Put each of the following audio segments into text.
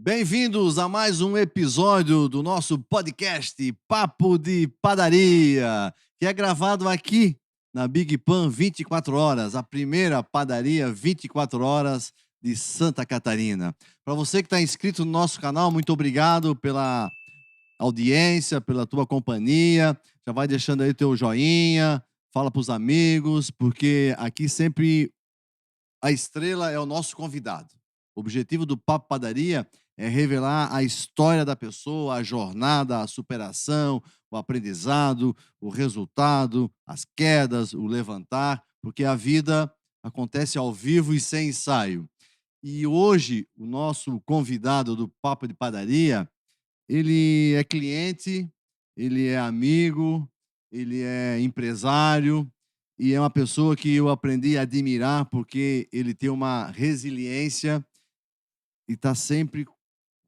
Bem-vindos a mais um episódio do nosso podcast Papo de Padaria, que é gravado aqui na Big Pan 24 horas, a primeira padaria 24 horas de Santa Catarina. Para você que está inscrito no nosso canal, muito obrigado pela audiência, pela tua companhia. Já vai deixando aí teu joinha, fala para os amigos, porque aqui sempre a estrela é o nosso convidado. O objetivo do Papo Padaria é revelar a história da pessoa, a jornada, a superação, o aprendizado, o resultado, as quedas, o levantar, porque a vida acontece ao vivo e sem ensaio. E hoje, o nosso convidado do Papo de Padaria, ele é cliente, ele é amigo, ele é empresário e é uma pessoa que eu aprendi a admirar porque ele tem uma resiliência e está sempre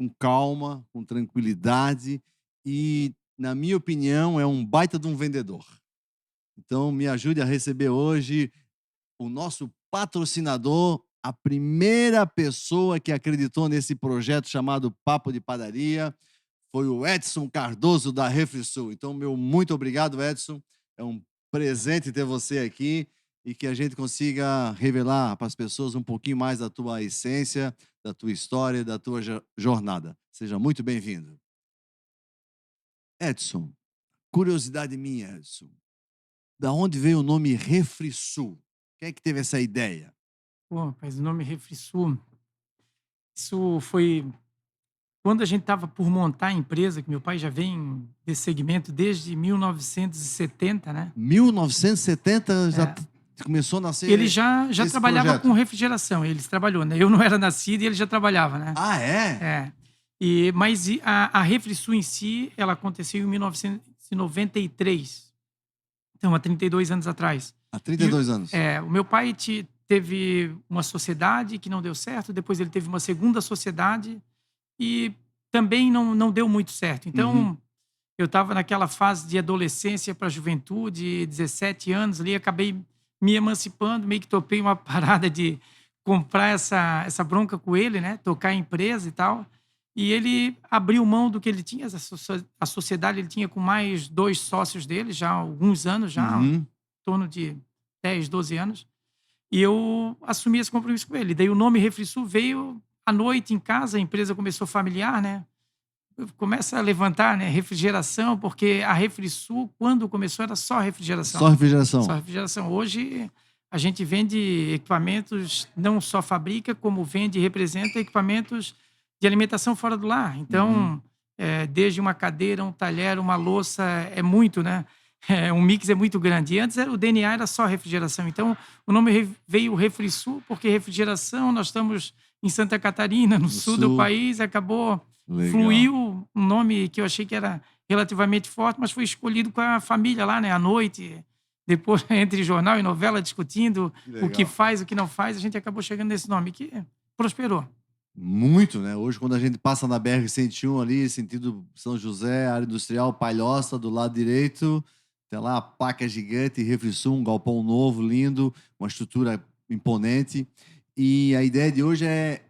com calma, com tranquilidade e, na minha opinião, é um baita de um vendedor. Então, me ajude a receber hoje o nosso patrocinador, a primeira pessoa que acreditou nesse projeto chamado Papo de Padaria, foi o Edson Cardoso da Refrisul. Então, meu muito obrigado, Edson. É um presente ter você aqui e que a gente consiga revelar para as pessoas um pouquinho mais da tua essência, da tua história, da tua jornada. Seja muito bem-vindo. Edson, curiosidade minha, Edson. Da onde veio o nome Refrisul? Quem é que teve essa ideia? Pô, rapaz, o nome Refrisul, isso foi quando a gente estava por montar a empresa, que meu pai já vem desse segmento desde 1970, né. 1970 já É, começou a ele nascer já esse trabalhava com projeto? refrigeração, ele trabalhou, né, eu não era nascido e ele já trabalhava, né. Ah, é? É. Mas a Refrisul em si, ela aconteceu em 1993, então há 32 anos atrás. Há 32 anos. O meu pai teve uma sociedade que não deu certo, depois ele teve uma segunda sociedade e também não deu muito certo. Uhum. Então, eu estava naquela fase de adolescência para juventude, 17 anos ali, acabei me emancipando, meio que topei uma parada de comprar essa bronca com ele, né, tocar a empresa e tal. E ele abriu mão do que ele tinha, a sociedade ele tinha com mais 2 sócios dele, já há alguns anos, já em Uhum. torno de 10, 12 anos, e eu assumi esse compromisso com ele. Daí o nome Refrisul veio à noite em casa, a empresa começou familiar, né, começa a levantar, né, refrigeração, porque a Refrisul, quando começou, era só refrigeração. Só refrigeração. Só refrigeração. Hoje, a gente vende equipamentos, não só fabrica, como vende e representa equipamentos de alimentação fora do lar. Uhum. Então, desde uma cadeira, um talher, uma louça, é muito, né? Um mix é muito grande. E antes o DNA era só refrigeração. Então, o nome veio Refrisul, porque refrigeração, nós estamos em Santa Catarina, no No sul do sul. país, acabou, Legal. fluiu um nome que eu achei que era relativamente forte, mas foi escolhido com a família lá, né, à noite, depois entre jornal e novela discutindo Que o que legal. faz, o que não faz, a gente acabou chegando nesse nome que prosperou. Muito, né? Hoje, quando a gente passa na BR-101 ali, sentido São José, área industrial, Palhoça, do lado direito, tem lá a placa gigante, Refrisul, um galpão novo, lindo, uma estrutura imponente. E a ideia de hoje é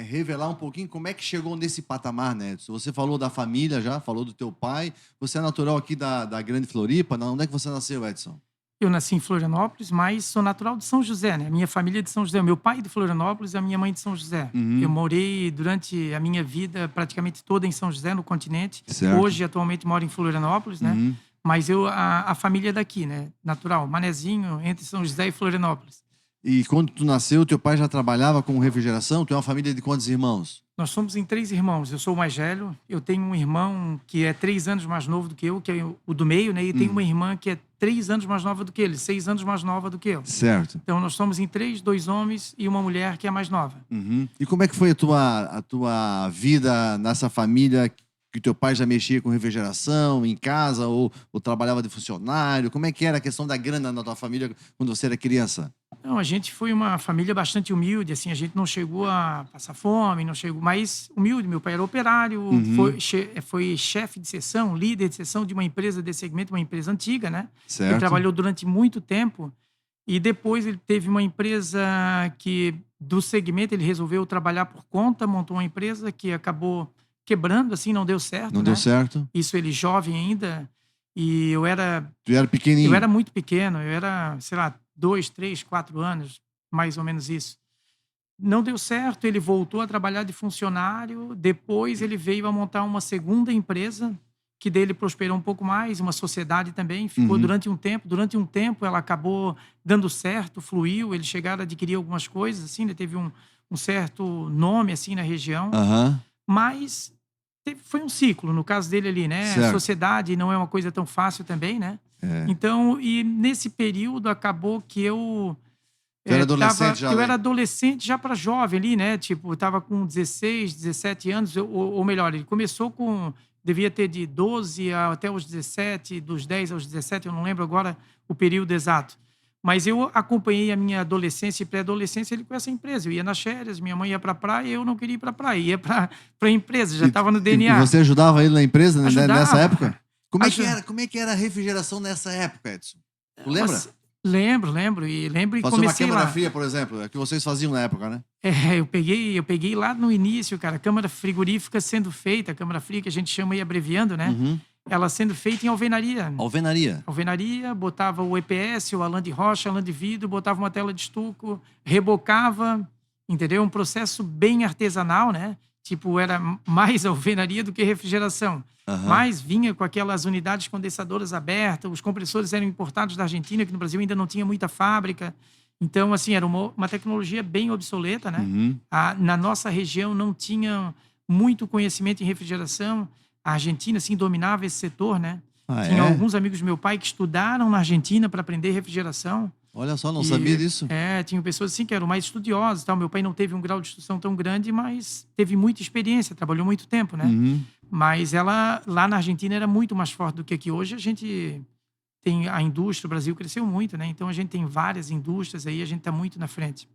revelar um pouquinho como é que chegou nesse patamar, né, Edson? Você falou da família já, falou do teu pai. Você é natural aqui da Grande Floripa? Onde é que você nasceu, Edson? Eu nasci em Florianópolis, mas sou natural de São José, né, minha família é de São José, meu pai é de Florianópolis e a minha mãe de São José. Eu Uhum. morei durante a minha vida praticamente toda em São José, no continente. Certo. Hoje, atualmente, moro em Florianópolis, né, Uhum. mas a família é daqui, né, natural, manezinho, entre São José e Florianópolis. E quando tu nasceu, teu pai já trabalhava com refrigeração? Tu é uma família de quantos irmãos? Nós somos em 3 irmãos, eu sou o mais velho, eu tenho um irmão que é 3 anos mais novo do que eu, que é o do meio, né, e tenho uma irmã que é 3 anos mais nova do que ele, 6 anos mais nova do que eu. Certo. Então nós somos em 3, 2 homens e uma mulher que é mais nova. Uhum. E como é que foi a tua vida nessa família que teu pai já mexia com refrigeração em casa ou trabalhava de funcionário? Como é que era a questão da grana na tua família quando você era criança? Não, a gente foi uma família bastante humilde, assim, a gente não chegou a passar fome, não chegou, mas humilde. Meu pai era operário, Uhum. foi chefe de seção, líder de seção de uma empresa desse segmento, uma empresa antiga, né? Ele Certo. trabalhou durante muito tempo e depois ele teve uma empresa que do segmento, ele resolveu trabalhar por conta, montou uma empresa que acabou quebrando, assim, não deu certo, Não né? deu certo? Isso ele jovem ainda, e Tu era pequenininho? eu era muito pequeno, eu era, sei lá, 2, 3, 4 anos, mais ou menos isso. Não deu certo, ele voltou a trabalhar de funcionário, depois ele veio a montar uma segunda empresa, que dele prosperou um pouco mais, uma sociedade também, ficou Uhum. durante um tempo ela acabou dando certo, fluiu, eles chegaram a adquirir algumas coisas, assim, né, teve um certo nome, assim, na região, Aham. mas foi um ciclo, no caso dele ali, né, Certo. sociedade não é uma coisa tão fácil também, né, É. então, e nesse período acabou que Tu era adolescente já, eu né? era adolescente já para jovem ali, né, tipo, eu estava com 16, 17 anos, ou melhor, ele começou devia ter de 12 até os 17, dos 10 aos 17, eu não lembro agora o período exato. Mas eu acompanhei a minha adolescência e pré-adolescência ele com essa empresa. Eu ia nas férias, minha mãe ia para a praia, eu não queria ir para a praia, ia para a empresa, já estava no E DNA. você ajudava ele na empresa nessa Ajudava. época? Como Aju- é que era a refrigeração nessa época, Edson? Tu lembra? Nossa, lembro e Fazer uma comecei câmara lá. fria, por exemplo, é que vocês faziam na época, né? Eu peguei lá no início, cara, a câmara frigorífica sendo feita, a câmara fria que a gente chama aí abreviando, né? Uhum. Ela sendo feita em alvenaria. Alvenaria. Alvenaria, botava o EPS, o lã de rocha, lã de vidro, botava uma tela de estuco, rebocava, entendeu? Um processo bem artesanal, né? Tipo, era mais alvenaria do que refrigeração. Aham. Mas vinha com aquelas unidades condensadoras abertas, os compressores eram importados da Argentina, que no Brasil ainda não tinha muita fábrica. Então, assim, era uma tecnologia bem obsoleta, né? Uhum. Na nossa região não tinha muito conhecimento em refrigeração. A Argentina, assim, dominava esse setor, né? Ah, Tinha é? alguns amigos do meu pai que estudaram na Argentina para aprender refrigeração. Olha só, não E, sabia disso. tinham pessoas assim que eram mais estudiosas, tal. Meu pai não teve um grau de instrução tão grande, mas teve muita experiência, trabalhou muito tempo, né? Uhum. Mas ela lá na Argentina era muito mais forte do que aqui. Hoje a gente tem a indústria, o Brasil cresceu muito, né? Então a gente tem várias indústrias aí, a gente está muito na frente.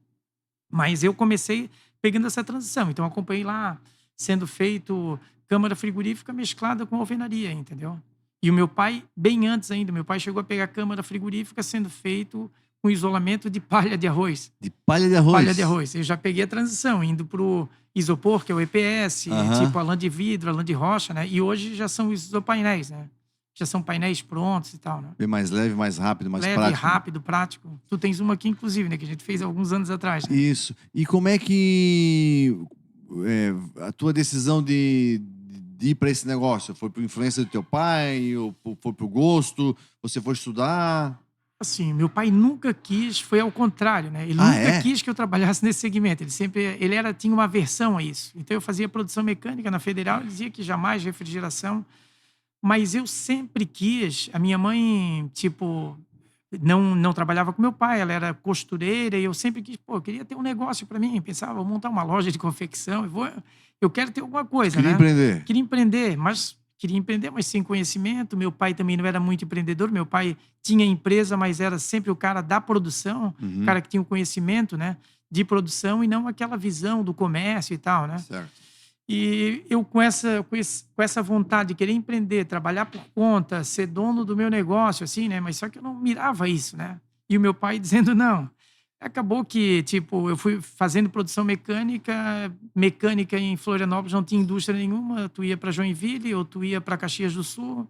Mas eu comecei pegando essa transição, então acompanhei lá sendo feito câmara frigorífica mesclada com alvenaria, entendeu? E o meu pai, bem antes ainda, meu pai chegou a pegar câmara frigorífica sendo feito com isolamento de palha de arroz. De palha de arroz. Palha de arroz. Eu já peguei a transição, indo pro isopor, que é o EPS, Aham. tipo a lã de vidro, a lã de rocha, né? E hoje já são os isopainéis, né? Já são painéis prontos e tal, né? Bem mais leve, mais rápido, mais Leve, prático. rápido, prático. Tu tens uma aqui, inclusive, né? Que a gente fez há alguns anos atrás, né? Isso. E como é que a tua decisão de ir para esse negócio? Foi por influência do teu pai? Ou foi por gosto? Você foi estudar? Assim, meu pai nunca quis, foi ao contrário, né? Ele Ah, nunca é? quis que eu trabalhasse nesse segmento. Tinha uma aversão a isso. Então eu fazia produção mecânica na Federal, ele dizia que jamais refrigeração. Mas eu sempre quis, a minha mãe, tipo, não trabalhava com meu pai, ela era costureira, e eu sempre quis, pô, eu queria ter um negócio para mim, pensava, vou montar uma loja de confecção, eu quero ter alguma coisa, Queria né? empreender. Queria empreender, mas sem conhecimento. Meu pai também não era muito empreendedor, meu pai tinha empresa, mas era sempre o cara da produção, o Uhum. cara que tinha o conhecimento, né, de produção e não aquela visão do comércio e tal, né? Certo. E eu com essa vontade de querer empreender, trabalhar por conta, ser dono do meu negócio, assim, né? Mas só que eu não mirava isso, né? E o meu pai dizendo não. Acabou que, tipo, eu fui fazendo produção mecânica em Florianópolis não tinha indústria nenhuma, tu ia para Joinville ou tu ia para Caxias do Sul.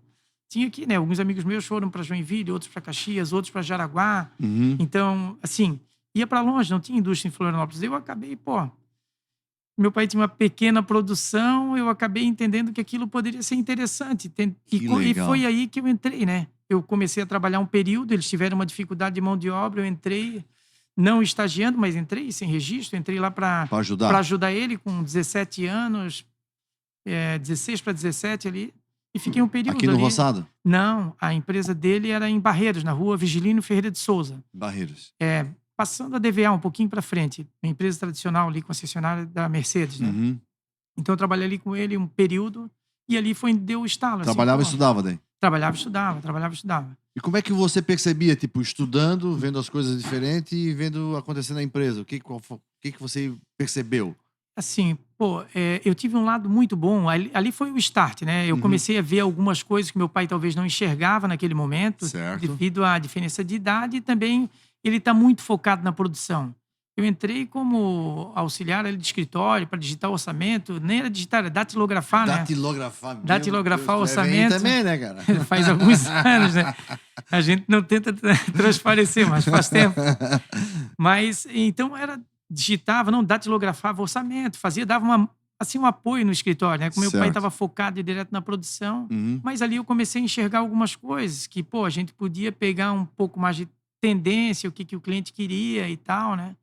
Tinha aqui, né? Alguns amigos meus foram para Joinville, outros para Caxias, outros para Jaraguá. Uhum. Então, assim, ia para longe, não tinha indústria em Florianópolis. Eu acabei, pô, meu pai tinha uma pequena produção, eu acabei entendendo que aquilo poderia ser interessante. Que E legal. foi aí que eu entrei, né? Eu comecei a trabalhar um período, eles tiveram uma dificuldade de mão de obra, eu entrei, não estagiando, mas entrei sem registro, entrei lá para Para ajudar. ajudar ele com 17 anos, 16 para 17 ali, e fiquei um período Aqui no ali. Roçado, Não, a empresa dele era em Barreiros, na rua Vigilino Ferreira de Souza. Barreiros. Passando a DVA um pouquinho para frente, uma empresa tradicional ali, concessionária da Mercedes, né? Uhum. Então eu trabalhei ali com ele um período e ali foi onde deu o estalo. assim, Trabalhava e pô, estudava daí. Trabalhava e estudava. E como é que você percebia, tipo, estudando, vendo as coisas diferentes e vendo acontecer na empresa? O que que você percebeu? Assim, pô, eu tive um lado muito bom. Ali foi o start, né? Eu Uhum. comecei a ver algumas coisas que meu pai talvez não enxergava naquele momento, Certo. devido à diferença de idade e também ele está muito focado na produção. Eu entrei como auxiliar ali de escritório para digitar o orçamento, nem era digitar, era datilografar, né? Datilografar, meu Datilografar o Deus, tu é velhinho orçamento. também, né, cara? Faz alguns anos, né? A gente não tenta transparecer, mas faz tempo. Mas, então, digitava, não, datilografava orçamento, dava assim, um apoio no escritório, né? Como meu pai Certo. estava focado direto na produção, Uhum. mas ali eu comecei a enxergar algumas coisas que, pô, a gente podia pegar um pouco mais de tendência, o que o cliente queria e tal, né?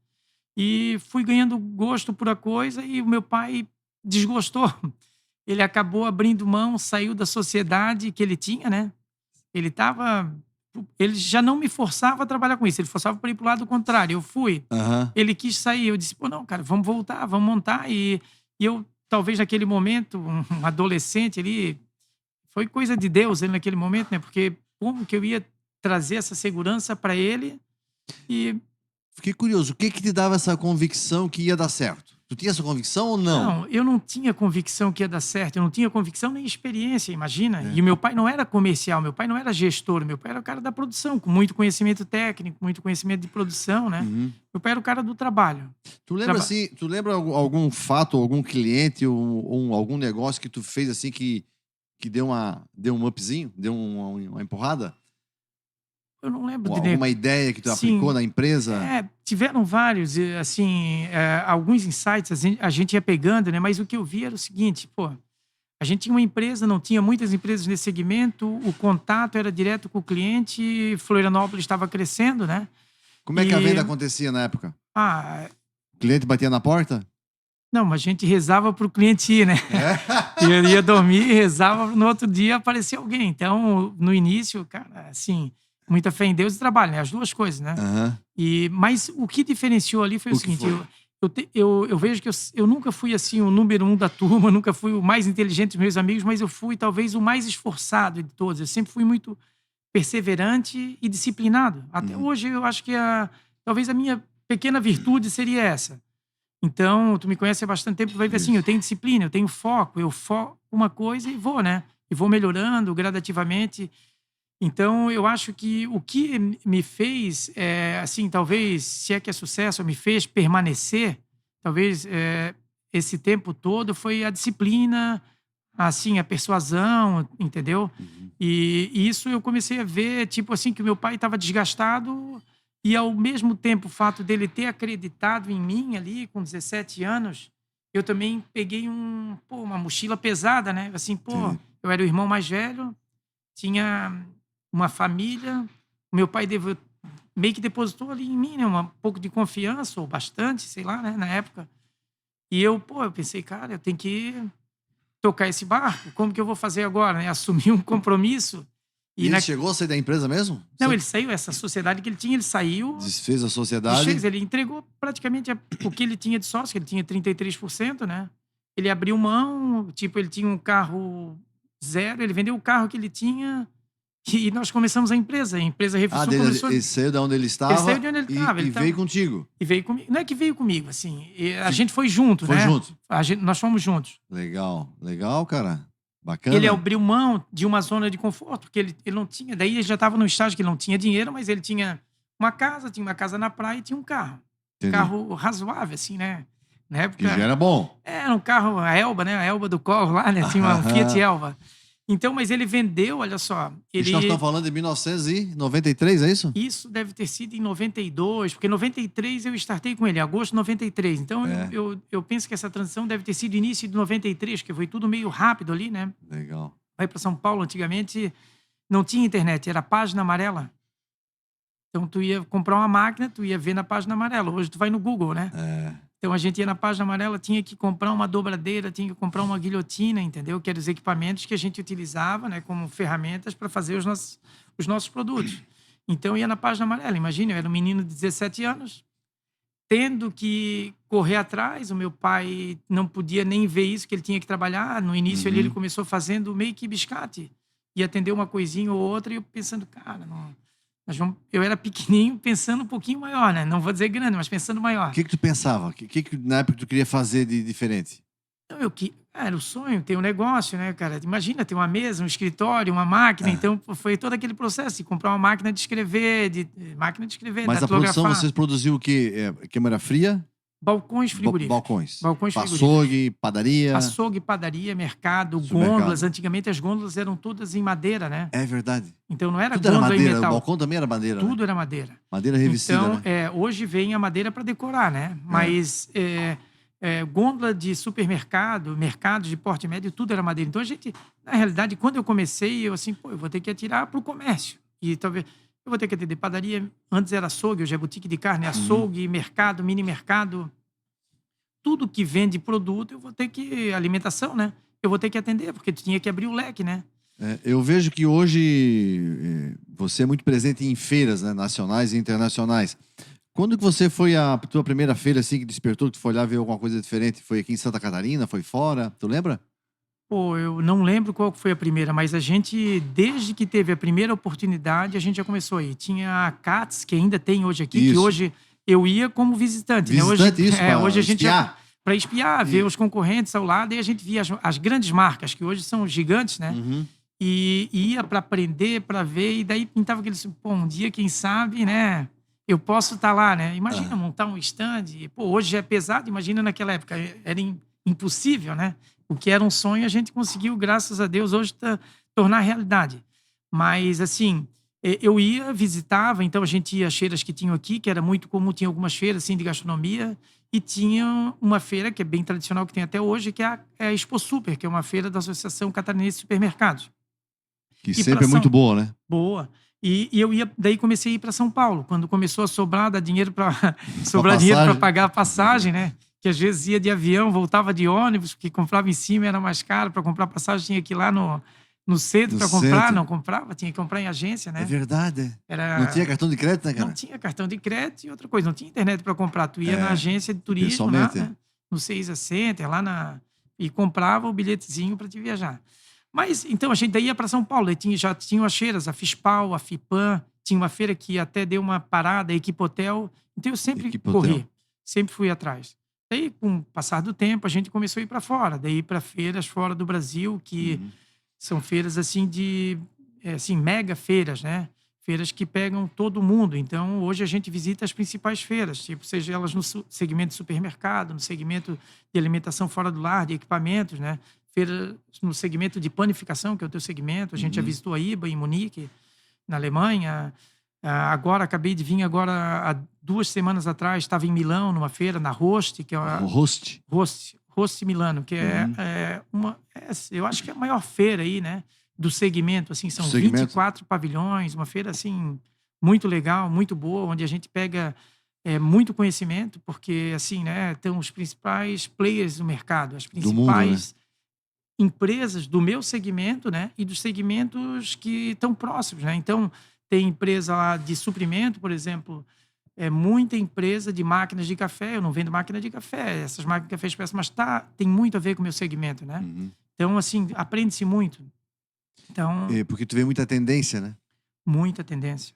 E fui ganhando gosto por a coisa e o meu pai desgostou. Ele acabou abrindo mão, saiu da sociedade que ele tinha, né? Ele já não me forçava a trabalhar com isso, ele forçava para ir para o lado contrário. Eu fui. Aham. Ele quis sair, eu disse: "Pô, não, cara, vamos voltar, vamos montar". E eu, talvez naquele momento, um adolescente ali, foi coisa de Deus ele naquele momento, né? Porque como que eu ia trazer essa segurança para ele e Fiquei curioso, o que que te dava essa convicção que ia dar certo? Tu tinha essa convicção ou não? não, eu não tinha convicção que ia dar certo, eu não tinha convicção nem experiência, imagina. É. E o meu pai não era comercial, meu pai não era gestor, meu pai era o cara da produção, com muito conhecimento técnico, muito conhecimento de produção, né? Uhum. Meu pai era o cara do trabalho. Tu lembra Traba assim, tu lembra algum fato, algum cliente ou algum negócio que tu fez assim que deu um upzinho, deu uma empurrada? Eu não lembro Ou de alguma ideia que tu aplicou sim, na empresa? tiveram vários, assim, alguns insights a gente ia pegando, né? Mas o que eu vi era o seguinte, pô, a gente tinha uma empresa, não tinha muitas empresas nesse segmento, o contato era direto com o cliente, Florianópolis estava crescendo, né? Como é que a E, venda acontecia na época? ah, O cliente batia na porta? não, mas a gente rezava para o cliente ir, né? É? E eu ia dormir, rezava, no outro dia aparecia alguém. Então, no início, cara, assim, muita fé em Deus e trabalho, né? As duas coisas, né? Aham. Mas o que diferenciou ali foi o O que seguinte: foi? eu vejo que eu nunca fui assim o número um da turma, nunca fui o mais inteligente dos meus amigos, mas eu fui talvez o mais esforçado de todos. Eu sempre fui muito perseverante e disciplinado. Até Uhum. hoje eu acho que talvez a minha pequena virtude seria essa. Então, tu me conhece há bastante tempo, tu vai ver assim, eu Isso. tenho disciplina, eu tenho foco, eu foco uma coisa e vou, né? E vou melhorando gradativamente. Então, eu acho que o que me fez, assim, talvez, se é que é sucesso, me fez permanecer, talvez, esse tempo todo foi a disciplina, assim, a persuasão, entendeu? Uhum. E isso eu comecei a ver, tipo assim, que o meu pai estava desgastado e, ao mesmo tempo, o fato dele ter acreditado em mim ali, com 17 anos, eu também peguei uma mochila pesada, né? Assim, pô, Entendi. eu era o irmão mais velho, tinha uma família, o meu pai meio que depositou ali em mim, né, um pouco de confiança, ou bastante, sei lá, né, na época. E eu pensei: "Cara, eu tenho que tocar esse barco, como que eu vou fazer agora, né?" Assumir um compromisso E e ele na chegou a sair da empresa mesmo? não, ele saiu, essa sociedade que ele tinha, ele saiu, Desfez a desfez, sociedade? ele entregou praticamente o que ele tinha de sócio, que ele tinha 33%, né. Ele abriu mão, tipo, ele tinha um carro zero, ele vendeu o carro que ele tinha. E nós começamos a empresa Ah, Refsul dele, começou. ele saiu da onde ele Ele saiu estava de onde ele e, estava, e veio contigo. e veio comigo. Não é que veio comigo, assim, a Fi- gente foi junto, Foi né? junto. Nós fomos juntos. Legal, legal, cara. Ele Bacana. abriu mão de uma zona de conforto, porque ele não tinha. Daí ele já estava no estágio que ele não tinha dinheiro, mas ele tinha uma casa na praia e tinha um carro. Um Entendi. carro razoável, assim, né? Na Que já época, era bom. era um carro, a Elba, né? A Elba do Collor lá, né? Tinha um Fiat Elba. Então, mas ele vendeu, olha só, Isso nós ele. estamos falando de 1993, é isso? Isso deve ter sido em 92, porque em 93 eu startei com ele, agosto de 93. Então É, eu penso que essa transição deve ter sido início de 93, que foi tudo meio rápido ali, né? legal. Vai para São Paulo, antigamente não tinha internet, era página amarela. Então tu ia comprar uma máquina, tu ia ver na página amarela. Hoje tu vai no Google, né? É, Então a gente ia na página amarela, tinha que comprar uma dobradeira, tinha que comprar uma guilhotina, entendeu? Que eram os equipamentos que a gente utilizava, né, como ferramentas para fazer os nossos produtos. Então ia na página amarela. Imagina, eu era um menino de 17 anos, tendo que correr atrás. O meu pai não podia nem ver isso, que ele tinha que trabalhar. No início ele uhum. começou fazendo meio que biscate. E atender uma coisinha ou outra, e eu pensando, cara, não, eu era pequenininho, pensando um pouquinho maior, né? Não vou dizer grande, mas pensando maior. O que que tu pensava? O que que na época tu queria fazer de diferente? Então, era o sonho, ter um negócio, né, cara? Imagina ter uma mesa, um escritório, uma máquina. Então, foi todo aquele processo de comprar uma máquina de escrever, Mas a produção, datilografar. vocês produziam o quê? Câmara fria? Balcões frigoríficos. Balcões. Balcões frigoríficos. Açougue, padaria. Açougue, padaria, mercado, Supermercado. gôndolas. Antigamente as gôndolas eram todas em madeira, né? É verdade. Então não era Tudo era gôndola em madeira, o metal. balcão também era madeira, né? Tudo era madeira. Madeira revestida, Então, né? hoje vem a madeira para decorar, né? Mas gôndola de supermercado, mercados de porte médio, tudo era madeira. Então a gente, na realidade, quando eu comecei, eu vou ter que atirar para o comércio. E talvez eu vou ter que atender padaria. Antes era açougue, hoje é boutique de carne, açougue, mercado, mini mercado. Tudo que vende produto, eu vou ter que... Alimentação, né? Eu vou ter que atender, porque tu tinha que abrir o leque, né? Eu vejo que hoje você é muito presente em feiras, né, nacionais e internacionais. Quando que você foi a tua primeira feira, assim, que despertou, que tu foi lá ver alguma coisa diferente? Foi aqui em Santa Catarina? Foi fora? Tu lembra? Pô, eu não lembro qual foi a primeira, mas a gente, desde que teve a primeira oportunidade, a gente já começou aí. Tinha a CATS, que ainda tem hoje aqui, que Isso. hoje eu ia como visitante, né? Hoje, Visitante, isso, pra hoje a gente espiar. para espiar, ver os concorrentes ao lado, e a gente via as grandes marcas, que hoje são gigantes, né? Uhum. E ia para aprender, para ver, e daí pintava aquele, pô, um dia, quem sabe, né? Eu posso estar lá, né? Imagina montar um stand, pô, hoje já é pesado, imagina naquela época, era impossível, né? O que era um sonho, a gente conseguiu, graças a Deus, hoje tornar realidade. Mas, assim, eu ia, visitava, então a gente ia às feiras que tinham aqui, que era muito comum, tinha algumas feiras, assim, de gastronomia, e tinha uma feira, que é bem tradicional, que tem até hoje, que é a Expo Super, que é uma feira da Associação Catarinense de Supermercados. Que sempre é muito boa, né? Boa. E eu ia, daí comecei a ir para São Paulo, quando começou a sobrar, dar dinheiro para sobrar dinheiro para pagar a passagem, né? Que às vezes ia de avião, voltava de ônibus, porque comprava em cima, era mais caro. Para comprar passagem tinha que ir lá no centro para comprar, centro. não comprava, tinha que comprar em agência, né? É verdade. Era... Não tinha cartão de crédito, né, cara? Não tinha cartão de crédito e outra coisa, não tinha internet para comprar. Tu ia na agência de turismo, lá, pessoalmente. né? No Seisa Center, e comprava o bilhetezinho para te viajar. Mas, então, a gente daí ia para São Paulo, já tinham as feiras, a FISPAL, a FIPAM, tinha uma feira que até deu uma parada, a Equipotel. Então, eu sempre corri, sempre fui atrás. Daí, com o passar do tempo, a gente começou a ir para fora, daí para feiras fora do Brasil, que são feiras, assim, mega feiras, né? Feiras que pegam todo mundo. Então, hoje a gente visita as principais feiras, tipo, seja elas no segmento de supermercado, no segmento de alimentação fora do lar, de equipamentos, né? Feiras no segmento de panificação, que é o teu segmento. A gente já visitou a IBA em Munique, na Alemanha. Agora, acabei de vir agora, há 2 semanas atrás, estava em Milão, numa feira, na Rost, que é a... Rost Milano, que eu acho que é a maior feira aí, né? Do segmento, assim, são 24 pavilhões, uma feira, assim, muito legal, muito boa, onde a gente pega muito conhecimento, porque, assim, né, tem os principais players do mercado, as principais mundo, né? Empresas do meu segmento, né, e dos segmentos que estão próximos, né? Então, tem empresa lá de suprimento, por exemplo, muita empresa de máquinas de café. Eu não vendo máquina de café, essas máquinas de café expresso, mas tem muito a ver com o meu segmento, né? Então, assim, aprende-se muito. Então, porque tu vê muita tendência, né? Muita tendência.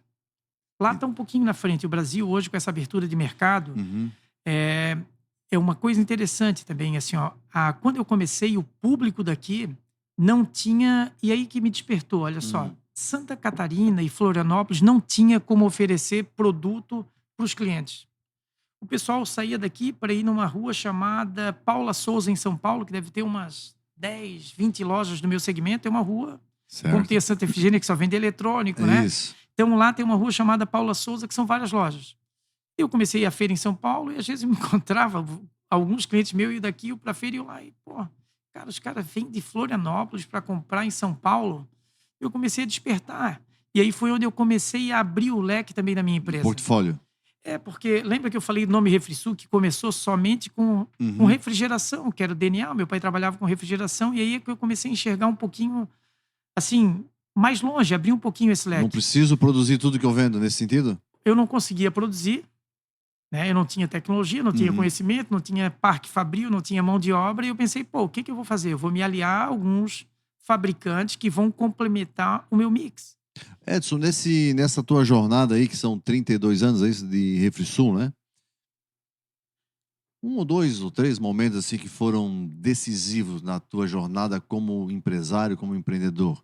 Lá está um pouquinho na frente. O Brasil, hoje, com essa abertura de mercado, é uma coisa interessante também. Assim, ó, quando eu comecei, o público daqui não tinha... E aí que me despertou, olha só. Santa Catarina e Florianópolis não tinha como oferecer produto para os clientes. O pessoal saía daqui para ir numa rua chamada Paula Souza, em São Paulo, que deve ter umas 10, 20 lojas do meu segmento. É uma rua... Certo. Como tem a Santa Efigênia, que só vende eletrônico, né? Isso. Então, lá tem uma rua chamada Paula Souza, que são várias lojas. Eu comecei a feira em São Paulo e, às vezes, eu me encontrava alguns clientes meus, e daqui para a feira, e eu lá, e, pô, cara, os caras vêm de Florianópolis para comprar em São Paulo. Eu comecei a despertar. E aí foi onde eu comecei a abrir o leque também da minha empresa. Portfólio. Porque lembra que eu falei do nome Refrisul, que começou somente com refrigeração, que era o DNA. Meu pai trabalhava com refrigeração, e aí é que eu comecei a enxergar um pouquinho... assim, mais longe, abrir um pouquinho esse leque. Não preciso produzir tudo que eu vendo, nesse sentido? Eu não conseguia produzir, né? Eu não tinha tecnologia, não tinha conhecimento, não tinha parque fabril, não tinha mão de obra, e eu pensei, pô, o que eu vou fazer? Eu vou me aliar a alguns fabricantes que vão complementar o meu mix. Edson, nessa tua jornada aí, que são 32 anos aí de Refrisul, né? Um ou dois ou três momentos assim que foram decisivos na tua jornada como empresário, como empreendedor.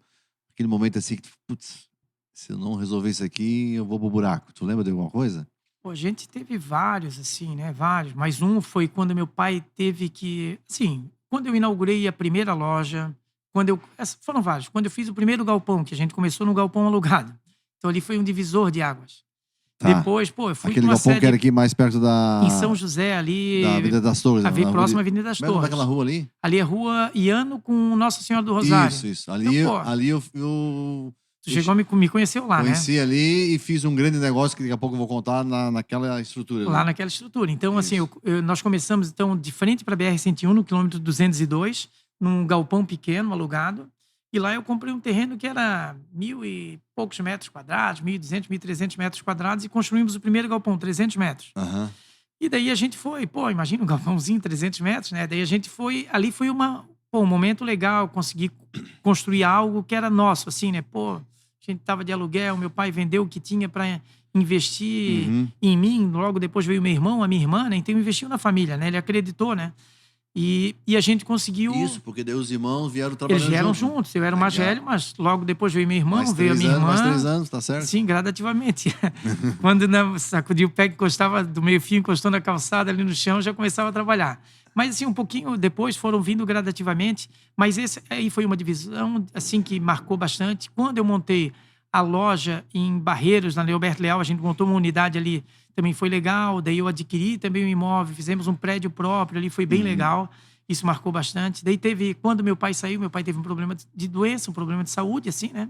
Aquele momento assim que, putz, se eu não resolver isso aqui, eu vou pro buraco. Tu lembra de alguma coisa? Pô, a gente teve vários, assim, né? Vários. Mas um foi quando meu pai teve que. Assim, quando eu inaugurei a primeira loja, foram vários. Quando eu fiz o primeiro galpão, que a gente começou no galpão alugado. Então ali foi um divisor de águas. Tá. Depois, pô, eu fui Aquele com uma galpão que era sede aqui mais perto em São da José, ali, Avenida das Torres, né? próxima à Avenida das Como é o nome daquela Torres. rua ali? Ali é Rua Iano com Nossa Senhora do Rosário. Isso. Então, pô, Ali eu tu chegou a me conheceu lá, né? conheci ali e fiz um grande negócio que daqui a pouco eu vou contar naquela estrutura Lá ali. naquela estrutura. Então, assim, Isso. nós começamos então de frente para a BR-101, no quilômetro 202, num galpão pequeno, alugado. E lá eu comprei um terreno que era 1.000 e poucos metros quadrados, 1.200, 1.300 metros quadrados, e construímos o primeiro galpão, 300 metros. Aham. E daí a gente foi, pô, imagina um galpãozinho, 300 metros, né? Daí a gente foi, ali foi um momento legal, conseguir construir algo que era nosso, assim, né? Pô, a gente tava de aluguel, meu pai vendeu o que tinha para investir Uhum. em mim, logo depois veio meu irmão, a minha irmã, né? Então investiu na família, né? Ele acreditou, né? E a gente conseguiu. Isso, porque daí os irmãos vieram Eles trabalhando vieram junto. juntos, eu era o mais Legal. velho, mas logo depois veio meu irmão, Mais veio a 3 minha anos, irmã. mais 3 anos, tá certo? Sim, gradativamente. Quando sacudia o pé que encostava do meio-fio, encostou na calçada ali no chão, já começava a trabalhar. Mas assim, um pouquinho depois foram vindo gradativamente, mas esse aí foi uma divisão assim que marcou bastante. Quando eu montei a loja em Barreiros, na Leoberto Leal, a gente montou uma unidade ali, também foi legal. Daí eu adquiri também um imóvel, fizemos um prédio próprio ali, foi bem legal. Isso marcou bastante. Daí quando meu pai saiu, meu pai teve um problema de doença, um problema de saúde, assim, né?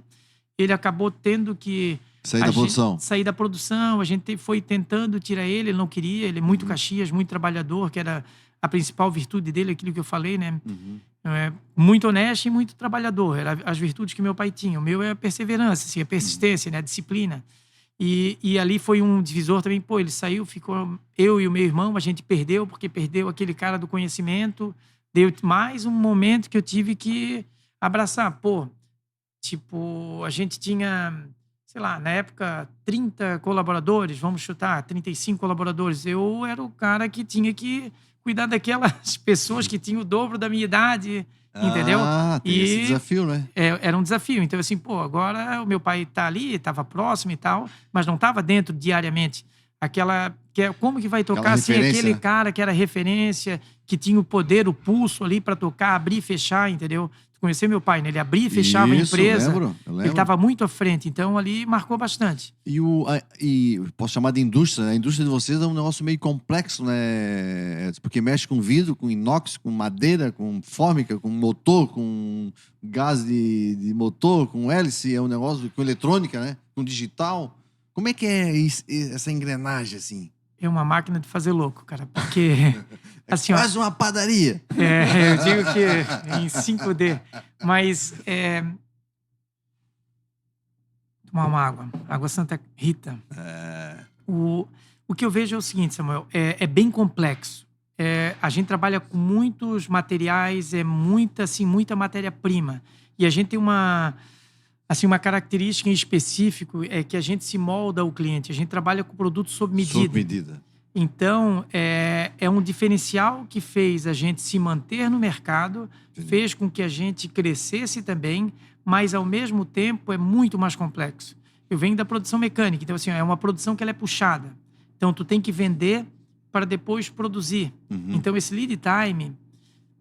Ele acabou tendo que Sair da produção. sair da produção. A gente foi tentando tirar ele não queria. Ele é muito Caxias, muito trabalhador, que era a principal virtude dele, aquilo que eu falei, né? Muito honesto e muito trabalhador. Eram as virtudes que meu pai tinha. O meu é a perseverança, assim, a persistência, né? A disciplina. E ali foi um divisor também. Pô, ele saiu, ficou eu e o meu irmão, a gente perdeu, porque perdeu aquele cara do conhecimento. Deu mais um momento que eu tive que abraçar. Pô, tipo, a gente tinha, sei lá, na época, 30 colaboradores, vamos chutar, 35 colaboradores. Eu era o cara que tinha que cuidar daquelas pessoas que tinham o dobro da minha idade, entendeu? Ah, tem esse desafio, né? Era um desafio. Então, assim, pô, agora o meu pai tá ali, estava próximo e tal, mas não estava dentro diariamente. Como que vai tocar sem aquele cara que era referência, que tinha o poder, o pulso ali para tocar, abrir e fechar, entendeu? Tu conheceu meu pai, né? Ele abria e fechava a empresa. Eu lembro. Ele estava muito à frente, então ali marcou bastante. E posso chamar de indústria, né? A indústria de vocês é um negócio meio complexo, né? Porque mexe com vidro, com inox, com madeira, com fórmica, com motor, com gás de motor, com hélice, é um negócio com eletrônica, né? Com digital. Como é que é essa engrenagem, assim? É uma máquina de fazer louco, cara, porque... assim, quase uma padaria. Eu digo que em 5D, mas... Tomar uma água Santa Rita. O que eu vejo é o seguinte, Samuel, é bem complexo. A gente trabalha com muitos materiais, muita matéria-prima. E a gente tem uma característica em específico, é que a gente se molda ao cliente. A gente trabalha com produtos sob medida. Sob medida. Então, é um diferencial que fez a gente se manter no mercado, fez com que a gente crescesse também, mas, ao mesmo tempo, é muito mais complexo. Eu venho da produção mecânica, então, assim, é uma produção que ela é puxada. Então, tu tem que vender para depois produzir. Então, esse lead time...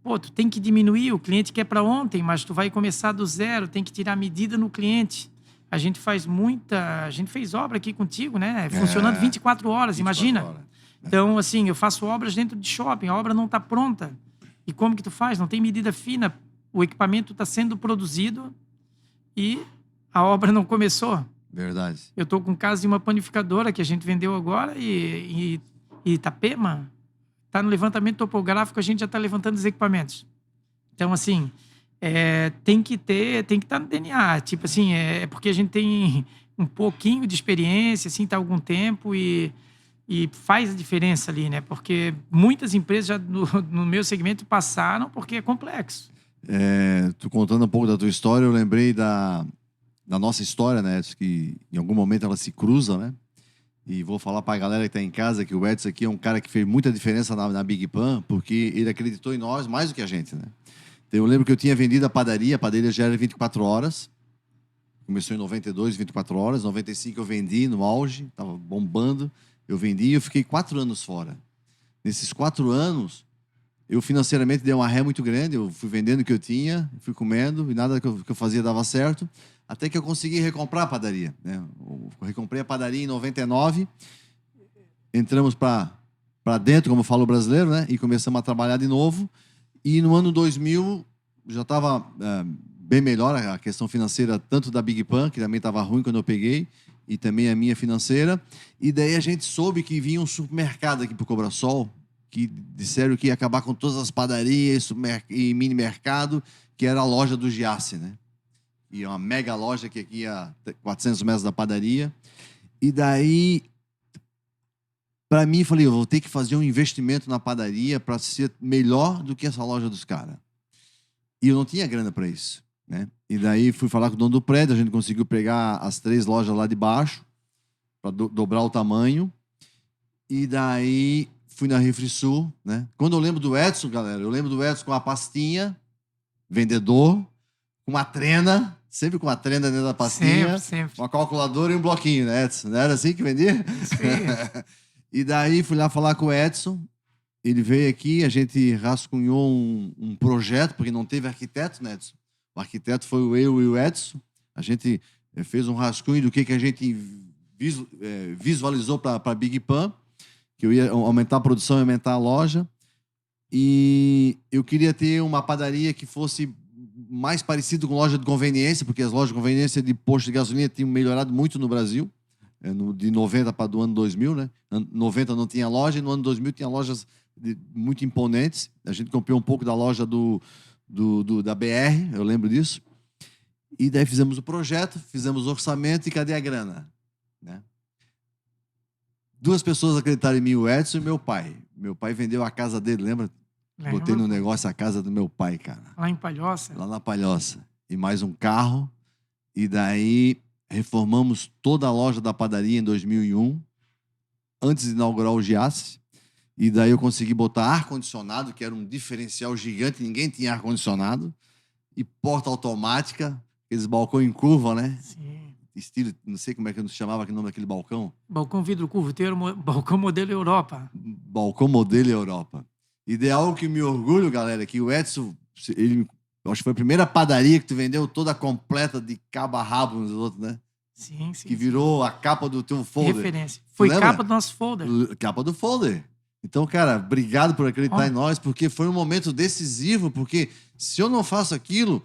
Pô, tu tem que diminuir, o cliente quer para ontem, mas tu vai começar do zero, tem que tirar medida no cliente. A gente fez obra aqui contigo, né? Funcionando 24 horas, 24 imagina. Horas. Então, assim, eu faço obras dentro de shopping, a obra não está pronta. E como que tu faz? Não tem medida fina. O equipamento está sendo produzido e a obra não começou. Verdade. Eu estou com o caso de uma panificadora que a gente vendeu agora e Itapema. Está no levantamento topográfico, a gente já está levantando os equipamentos. Então, assim, tem que estar no DNA. Tipo assim, porque a gente tem um pouquinho de experiência, assim, tá há algum tempo e faz a diferença ali, né? Porque muitas empresas já no meu segmento passaram porque é complexo. Tu contando um pouco da tua história, eu lembrei da nossa história, né? Que em algum momento ela se cruza, né? E vou falar para a galera que está em casa que o Edson aqui é um cara que fez muita diferença na Big Pan, porque ele acreditou em nós mais do que a gente, né? Então, eu lembro que eu tinha vendido a padaria já era 24 horas. Começou em 92, 24 horas. Em 95 eu vendi no auge, estava bombando. Eu vendi e eu fiquei 4 anos fora. Nesses 4 anos, eu financeiramente dei uma ré muito grande. Eu fui vendendo o que eu tinha, fui comendo e nada que eu fazia dava certo. Até que eu consegui recomprar a padaria, né? Eu recomprei a padaria em 99. Entramos para dentro, como fala o brasileiro, né? E começamos a trabalhar de novo. E no ano 2000 já estava bem melhor a questão financeira, tanto da Big Pan, que também estava ruim quando eu peguei, e também a minha financeira. E daí a gente soube que vinha um supermercado aqui para o Cobrasol, que disseram que ia acabar com todas as padarias e mini mercado, que era a loja do Giasse, né? E é uma mega loja que aqui a 400 metros da padaria. E daí, para mim, falei, eu vou ter que fazer um investimento na padaria para ser melhor do que essa loja dos caras. E eu não tinha grana para isso, né? E daí fui falar com o dono do prédio, a gente conseguiu pegar as 3 lojas lá de baixo para dobrar o tamanho. E daí fui na Refrisul, né? Quando eu lembro do Edson, galera, eu lembro do Edson com a pastinha, vendedor, com uma trena, sempre com uma trena dentro da pastinha, Sempre. uma calculadora e um bloquinho, né, Edson? Não era assim que vendia? Sim. E daí fui lá falar com o Edson. Ele veio aqui, a gente rascunhou um projeto, porque não teve arquiteto, né, Edson? O arquiteto foi eu e o Edson. A gente fez um rascunho do que a gente visualizou para a Big Pan, que eu ia aumentar a produção e aumentar a loja. E eu queria ter uma padaria que fosse mais parecido com loja de conveniência, porque as lojas de conveniência de posto de gasolina tinham melhorado muito no Brasil, de 90 para do ano 2000, né? 90 não tinha loja, e no ano 2000 tinha lojas muito imponentes. A gente comprou um pouco da loja da BR, eu lembro disso. E daí fizemos o projeto, fizemos o orçamento e cadê a grana? Né? 2 pessoas acreditaram em mim, o Edson e meu pai. Meu pai vendeu a casa dele, lembra? Botei no negócio a casa do meu pai, cara. Lá em Palhoça? Lá na Palhoça. E mais um carro. E daí reformamos toda a loja da padaria em 2001, antes de inaugurar o Giasse. E daí eu consegui botar ar-condicionado, que era um diferencial gigante, ninguém tinha ar-condicionado. E porta automática, aqueles balcões em curva, né? Sim. Estilo, não sei como é que se chamava aquele nome daquele balcão. Balcão vidro curvo, balcão modelo Europa. Balcão modelo Europa. E de algo que me orgulho, galera, que o Edson, acho que foi a primeira padaria que tu vendeu toda completa de cabo a rabo nos outros, né? Sim. Que virou a capa do teu folder. Referência. Foi capa do nosso folder. Capa do folder. Então, cara, obrigado por acreditar em nós, porque foi um momento decisivo, porque se eu não faço aquilo,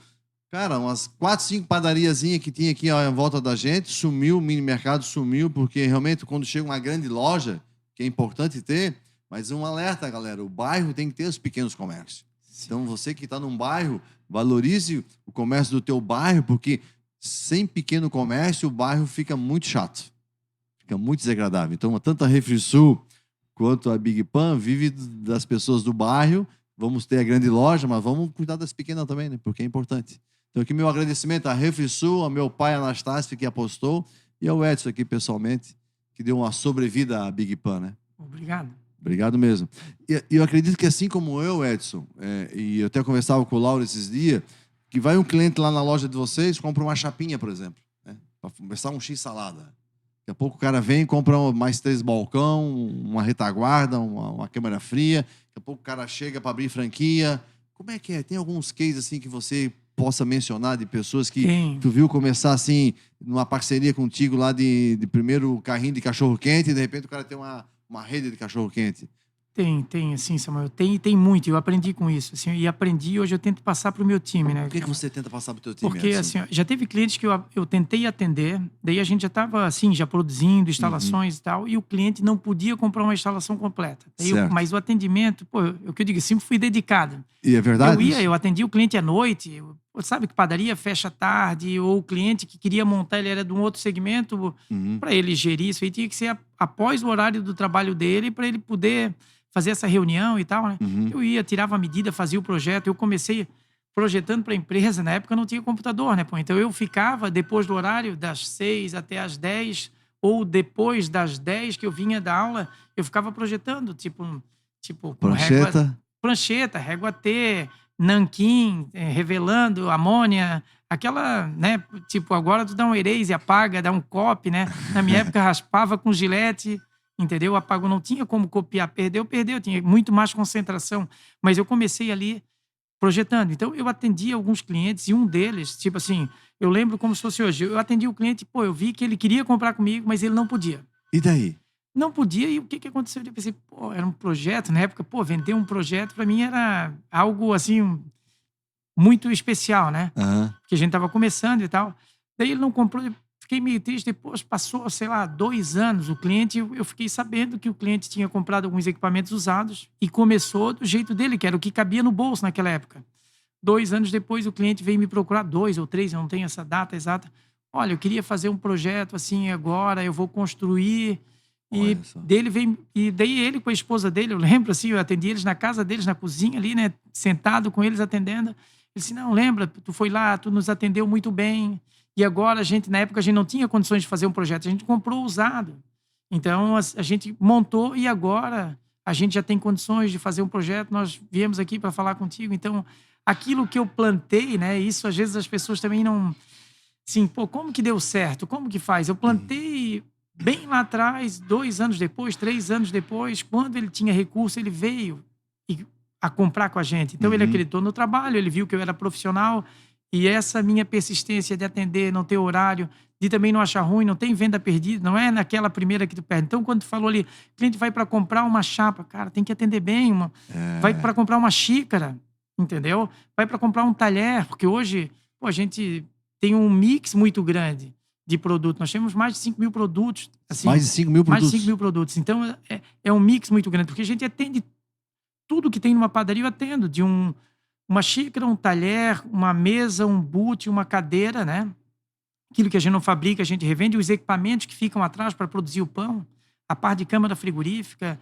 cara, umas 4, 5 padariazinhas que tinha aqui em volta da gente, sumiu, o mini mercado sumiu, porque realmente quando chega uma grande loja, que é importante ter, mas um alerta, galera, o bairro tem que ter os pequenos comércios. Então, você que está num bairro, valorize o comércio do teu bairro, porque sem pequeno comércio, o bairro fica muito chato, fica muito desagradável. Então, tanto a Refrisul quanto a Big Pan vive das pessoas do bairro. Vamos ter a grande loja, mas vamos cuidar das pequenas também, né? Porque é importante. Então, aqui meu agradecimento à Refrisul, ao meu pai Anastácio, que apostou, e ao Edson aqui, pessoalmente, que deu uma sobrevida à Big Pan, né? Obrigado. Obrigado mesmo. E eu acredito que assim como eu, Edson, e eu até conversava com o Lauro esses dias, que vai um cliente lá na loja de vocês, compra uma chapinha, por exemplo, né? Para começar um X-salada. Daqui a pouco o cara vem e compra mais 3 balcão, uma retaguarda, uma câmera fria. Daqui a pouco o cara chega para abrir franquia. Como é que é? Tem alguns cases assim que você possa mencionar de pessoas que tu viu começar assim, numa parceria contigo lá de primeiro carrinho de cachorro-quente e de repente o cara tem uma rede de cachorro-quente? Tem, assim, Samuel. Tem muito. Eu aprendi com isso, assim, e aprendi, hoje eu tento passar para o meu time, né? Por que você tenta passar para o teu time, Porque, Edson? assim, já teve clientes que eu tentei atender, daí a gente já estava, assim, já produzindo instalações e tal, e o cliente não podia comprar uma instalação completa. Mas o atendimento, pô, o que eu digo, sempre fui dedicado. E é verdade? Eu atendia o cliente à noite, sabe que padaria fecha tarde, ou o cliente que queria montar, ele era de um outro segmento, para ele gerir isso aí, tinha que ser após o horário do trabalho dele, para ele poder fazer essa reunião e tal, né? Eu ia, tirava a medida, fazia o projeto. Eu comecei projetando para a empresa. Na época não tinha computador, né? Pô? Então eu ficava, depois do horário, das 6 até as 10, ou depois das 10 que eu vinha da aula, eu ficava projetando, tipo com prancheta, régua T, nanquim, revelando, amônia, aquela, né? Tipo, agora tu dá um erase, apaga, dá um copy, né? Na minha época raspava com gilete, entendeu? Apagou, não tinha como copiar, perdeu, tinha muito mais concentração. Mas eu comecei ali projetando. Então, eu atendi alguns clientes e um deles, tipo assim, eu lembro como se fosse hoje, eu atendi o cliente, pô, eu vi que ele queria comprar comigo, mas ele não podia. E daí? Não podia, e o que aconteceu? Eu pensei, pô, era um projeto, na época, pô, vender um projeto para mim era algo, assim, muito especial, né? Aham. Porque a gente tava começando e tal. Daí ele não comprou, eu fiquei meio triste, depois passou, sei lá, 2 anos, o cliente, eu fiquei sabendo que o cliente tinha comprado alguns equipamentos usados e começou do jeito dele, que era o que cabia no bolso naquela época. 2 anos depois, o cliente veio me procurar, 2 ou 3, eu não tenho essa data exata. Olha, eu queria fazer um projeto assim agora, eu vou construir. E Olha só. daí ele com a esposa dele, eu lembro assim, eu atendi eles na casa deles, na cozinha ali, né, sentado com eles atendendo. Ele disse: "Não, lembra, tu foi lá, tu nos atendeu muito bem. E agora na época a gente não tinha condições de fazer um projeto, a gente comprou usado. Então a gente montou e agora a gente já tem condições de fazer um projeto, nós viemos aqui para falar contigo". Então, aquilo que eu plantei, né, isso às vezes as pessoas também não, sim, pô, como que deu certo? Como que faz? Eu Uhum. plantei bem lá atrás, 2 anos depois, 3 anos depois, quando ele tinha recurso, ele veio a comprar com a gente. Então ele Uhum. acreditou no trabalho, ele viu que eu era profissional e essa minha persistência de atender, não ter horário, de também não achar ruim, não tem venda perdida, não é naquela primeira que tu perde. Então quando tu falou ali, cliente vai para comprar uma chapa, cara, tem que atender bem, vai É. para comprar uma xícara, entendeu? Vai para comprar um talher, porque hoje, pô, a gente tem um mix muito grande de produto. Nós temos mais de 5.000 produtos, Mais assim, de 5.000 mais de 5.000 produtos. produtos. Então, é um mix muito grande, porque a gente atende tudo que tem numa padaria, eu atendo, de uma xícara, um talher, uma mesa, um boot, uma cadeira, né? Aquilo que a gente não fabrica, a gente revende, os equipamentos que ficam atrás para produzir o pão, a parte de câmara frigorífica,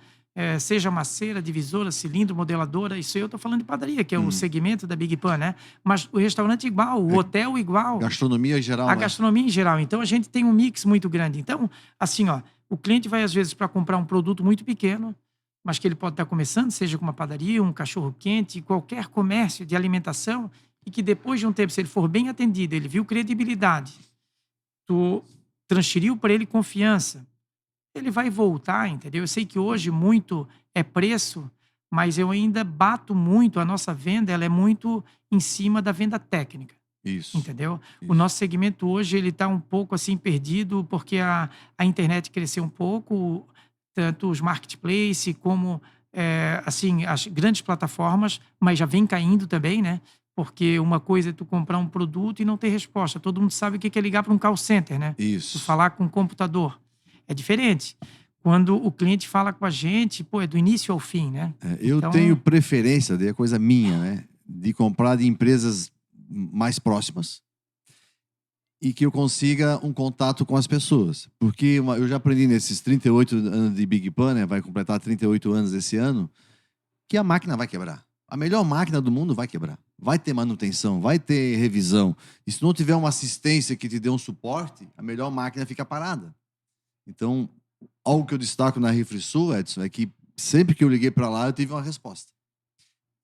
seja maceira, divisora, cilindro, modeladora, isso aí eu estou falando de padaria, que é o Uhum. segmento da Big Pan, né? Mas o restaurante igual, o É hotel igual, gastronomia em geral, a né? gastronomia em geral. Então a gente tem um mix muito grande. Então, assim, ó, o cliente vai às vezes para comprar um produto muito pequeno, mas que ele pode estar começando, seja com uma padaria, um cachorro-quente, qualquer comércio de alimentação, e que depois de um tempo, se ele for bem atendido, ele viu credibilidade, tu transferiu para ele confiança, ele vai voltar, entendeu? Eu sei que hoje muito é preço, mas eu ainda bato muito, a nossa venda, ela é muito em cima da venda técnica. Isso, Entendeu? O isso. nosso segmento hoje ele está um pouco assim perdido porque a internet cresceu um pouco, tanto os marketplace como assim as grandes plataformas, mas já vem caindo também, né? Porque uma coisa é tu comprar um produto e não ter resposta. Todo mundo sabe o que é ligar para um call center, né? Tu Isso. falar com um computador. É diferente. Quando o cliente fala com a gente, pô, é do início ao fim, né? Eu tenho Então, preferência, daí é coisa minha, né? De comprar de empresas mais próximas e que eu consiga um contato com as pessoas. Porque eu já aprendi nesses 38 anos de Big Pan, né? Vai completar 38 anos esse ano, que a máquina vai quebrar. A melhor máquina do mundo vai quebrar. Vai ter manutenção, vai ter revisão. E se não tiver uma assistência que te dê um suporte, a melhor máquina fica parada. Então, algo que eu destaco na RefriSul, Edson, é que sempre que eu liguei para lá, eu tive uma resposta.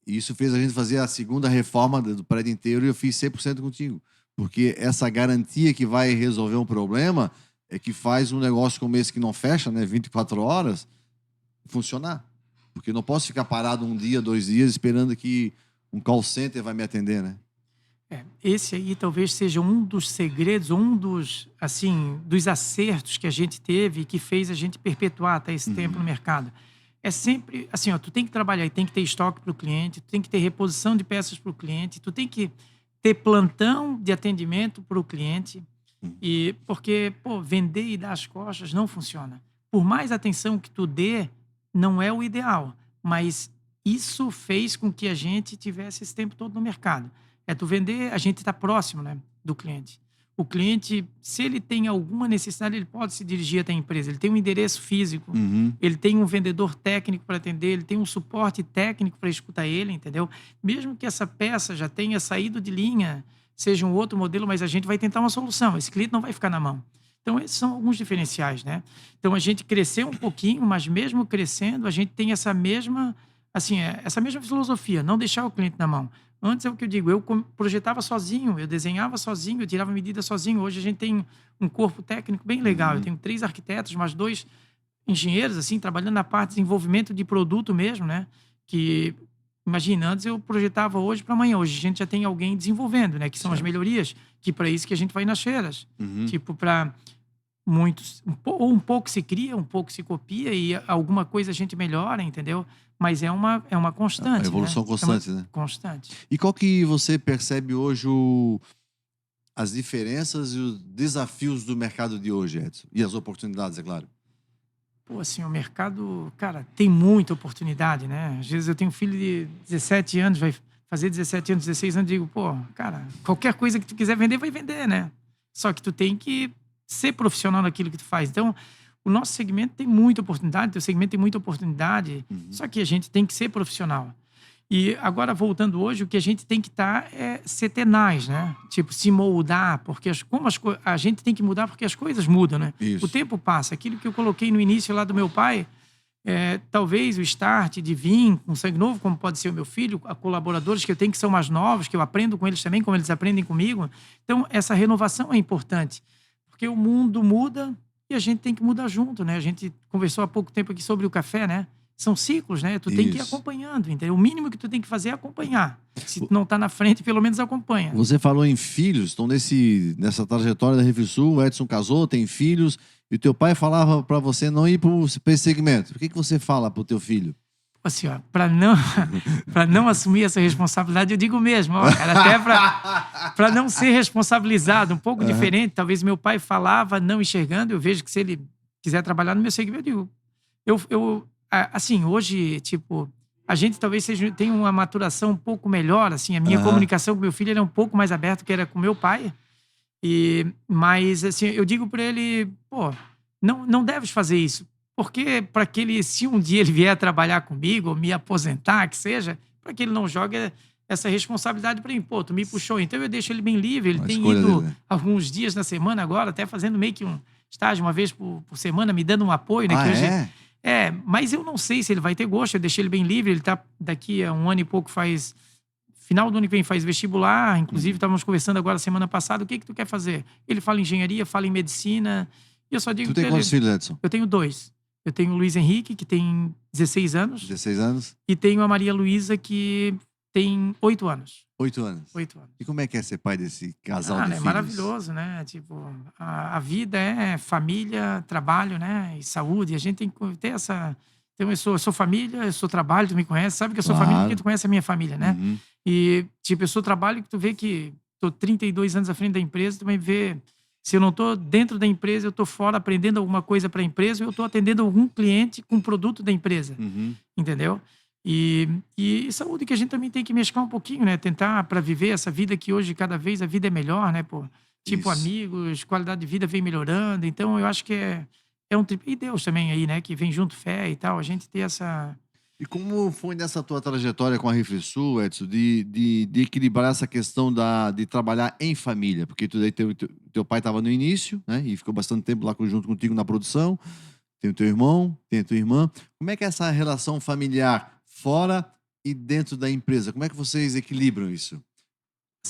E isso fez a gente fazer a segunda reforma do prédio inteiro e eu fiz 100% contigo. Porque essa garantia que vai resolver um problema é que faz um negócio como esse que não fecha, né, 24 horas, funcionar. Porque eu não posso ficar parado um dia, 2 dias, esperando que um call center vai me atender, né? esse aí talvez seja um dos segredos, um dos, assim, dos acertos que a gente teve e que fez a gente perpetuar até esse tempo no Uhum. mercado. É sempre assim, ó, tu tem que trabalhar e tem que ter estoque para o cliente, tu tem que ter reposição de peças para o cliente, tu tem que ter plantão de atendimento para o cliente, Uhum. e porque, pô, vender e dar as costas não funciona. Por mais atenção que tu dê, não é o ideal, mas isso fez com que a gente tivesse esse tempo todo no mercado. É tu vender, a gente está próximo, né, do cliente. O cliente, se ele tem alguma necessidade, ele pode se dirigir até a empresa. Ele tem um endereço físico, Uhum. ele tem um vendedor técnico para atender, ele tem um suporte técnico para escutar ele, entendeu? Mesmo que essa peça já tenha saído de linha, seja um outro modelo, mas a gente vai tentar uma solução. Esse cliente não vai ficar na mão. Então, esses são alguns diferenciais, né? Então, a gente cresceu um pouquinho, mas mesmo crescendo, a gente tem essa mesma, assim, essa mesma filosofia, não deixar o cliente na mão. Antes é o que eu digo, eu projetava sozinho, eu desenhava sozinho, eu tirava medida sozinho. Hoje a gente tem um corpo técnico bem legal. Eu tenho 3 arquitetos, mais 2 engenheiros, assim, trabalhando na parte de desenvolvimento de produto mesmo, né? Que, imagina, antes eu projetava hoje para amanhã. Hoje a gente já tem alguém desenvolvendo, né? Que são as Certo. melhorias, que para isso que a gente vai nas feiras. Uhum. Tipo, para muitos, ou um pouco se cria, um pouco se copia e alguma coisa a gente melhora, entendeu? Mas é uma constante, A evolução né? constante, É uma né? constante. E qual que você percebe hoje as diferenças e os desafios do mercado de hoje, Edson? E as oportunidades, é claro. Pô, assim, o mercado, cara, tem muita oportunidade, né? Às vezes eu tenho um filho de 17 anos, vai fazer 17 anos, 16 anos, eu digo, pô, cara, qualquer coisa que tu quiser vender, vai vender, né? Só que tu tem que ser profissional naquilo que tu faz. Então, o nosso segmento tem muita oportunidade, teu segmento tem muita oportunidade, só que a gente tem que ser profissional. E agora, voltando hoje, o que a gente tem que estar é ser tenaz, né? Tipo, se moldar, porque a gente tem que mudar porque as coisas mudam, né? Isso. O tempo passa. Aquilo que eu coloquei no início lá do meu pai, talvez o start de vir com sangue novo, como pode ser o meu filho, a colaboradores que eu tenho que são mais novos, que eu aprendo com eles também, como eles aprendem comigo. Então, essa renovação é importante, porque o mundo muda e a gente tem que mudar junto, né? A gente conversou há pouco tempo aqui sobre o café, né? São ciclos, né? Tu tem que ir Isso. acompanhando, entendeu? O mínimo que tu tem que fazer é acompanhar. Se tu não tá na frente, pelo menos acompanha. Você falou em filhos, então nessa trajetória da Refrisul, o Edson casou, tem filhos, e o teu pai falava para você não ir para esse segmento. Por que você fala pro teu filho? Assim, ó, para não assumir essa responsabilidade, eu digo mesmo, ó, cara, até para não ser responsabilizado, um pouco diferente. Talvez meu pai falava não enxergando, eu vejo que se ele quiser trabalhar no meu segmento, eu digo, assim, hoje, tipo, a gente talvez tenha uma maturação um pouco melhor, assim, a minha comunicação com meu filho era um pouco mais aberta que era com meu pai, mas, assim, eu digo para ele, pô, não deves fazer isso, porque para que ele, se um dia ele vier trabalhar comigo, ou me aposentar, que seja, para que ele não jogue essa responsabilidade para mim, pô, tu me puxou, então eu deixo ele bem livre, ele Uma tem escolha ido dele, né? alguns dias na semana agora, até fazendo meio que um estágio uma vez por semana, me dando um apoio, né, que hoje... mas eu não sei se ele vai ter gosto, eu deixei ele bem livre, ele tá daqui a 1 ano e pouco final do ano que vem faz vestibular, inclusive estávamos conversando agora semana passada, o que tu quer fazer? Ele fala em engenharia, fala em medicina, e eu só digo Tu tem pra quantos filhos, Edson? eu tenho 2. Eu tenho o Luiz Henrique, que tem 16 anos, 16 anos? e tenho a Maria Luísa, que tem 8 anos. 8 anos. 8 anos. E como é que é ser pai desse casal de É filhos? maravilhoso, né? Tipo, a vida é família, trabalho, né? E saúde. A gente tem que ter essa... Então, eu sou família, eu sou trabalho, tu me conhece, sabe que eu sou família Claro. porque tu conhece a minha família, né? Uhum. E, tipo, eu sou trabalho que tu vê que tô 32 anos à frente da empresa, tu vai ver... Se eu não tô dentro da empresa, eu tô fora aprendendo alguma coisa para a empresa, ou eu tô atendendo algum cliente com produto da empresa, Uhum. entendeu? E saúde que a gente também tem que mesclar um pouquinho, né? Tentar para viver essa vida que hoje cada vez a vida é melhor, né, pô? Tipo, Isso. amigos, qualidade de vida vem melhorando. Então, eu acho que é um trip. E Deus também aí, né? Que vem junto, fé e tal. A gente ter essa... E como foi nessa tua trajetória com a Refrisul, Edson, de equilibrar essa questão de trabalhar em família? Porque teu pai estava no início, né? E ficou bastante tempo lá junto contigo na produção. Tem o teu irmão, tem a tua irmã. Como é que é essa relação familiar fora e dentro da empresa? Como é que vocês equilibram isso?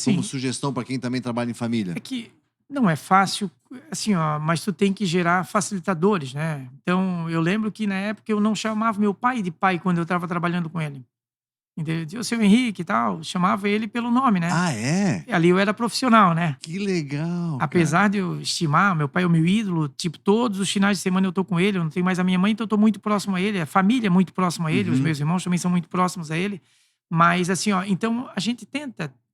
Como Sim, sugestão para quem também trabalha em família. é que não é fácil, assim, ó, mas tu tem que gerar facilitadores, né? Então, eu lembro que na época eu não chamava meu pai de pai quando eu estava trabalhando com ele. Entendeu? O seu Henrique e tal, chamava ele pelo nome, né? Ah, é? E ali eu era profissional, né? Que legal, cara. Apesar de eu estimar, meu pai é o meu ídolo, tipo, todos os finais de semana eu tô com ele, eu não tenho mais a minha mãe, então eu tô muito próximo a ele, a família é muito próxima a ele, os meus irmãos também são muito próximos a ele. Mas, assim, ó, então a gente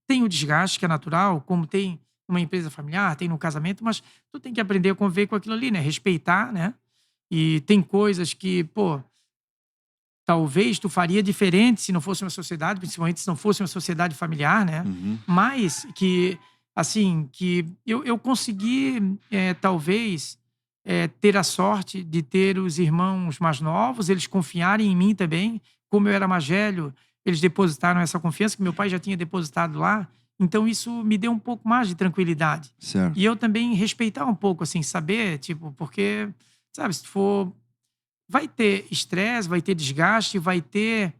tem o desgaste que é natural, como tem numa empresa familiar, tem no casamento, mas tu tem que aprender a conviver com aquilo ali, né? Respeitar, né? E tem coisas que, pô, talvez tu faria diferente se não fosse uma sociedade, principalmente se não fosse uma sociedade familiar, né? Uhum. Mas que, assim, que eu consegui, talvez, ter a sorte de ter os irmãos mais novos, eles confiarem em mim também. Como eu era mais velho, eles depositaram essa confiança que meu pai já tinha depositado lá. Então isso me deu um pouco mais de tranquilidade. Certo. E eu também respeitar um pouco, assim, saber, tipo, porque, sabe, se for vai ter estresse, vai ter desgaste, vai ter,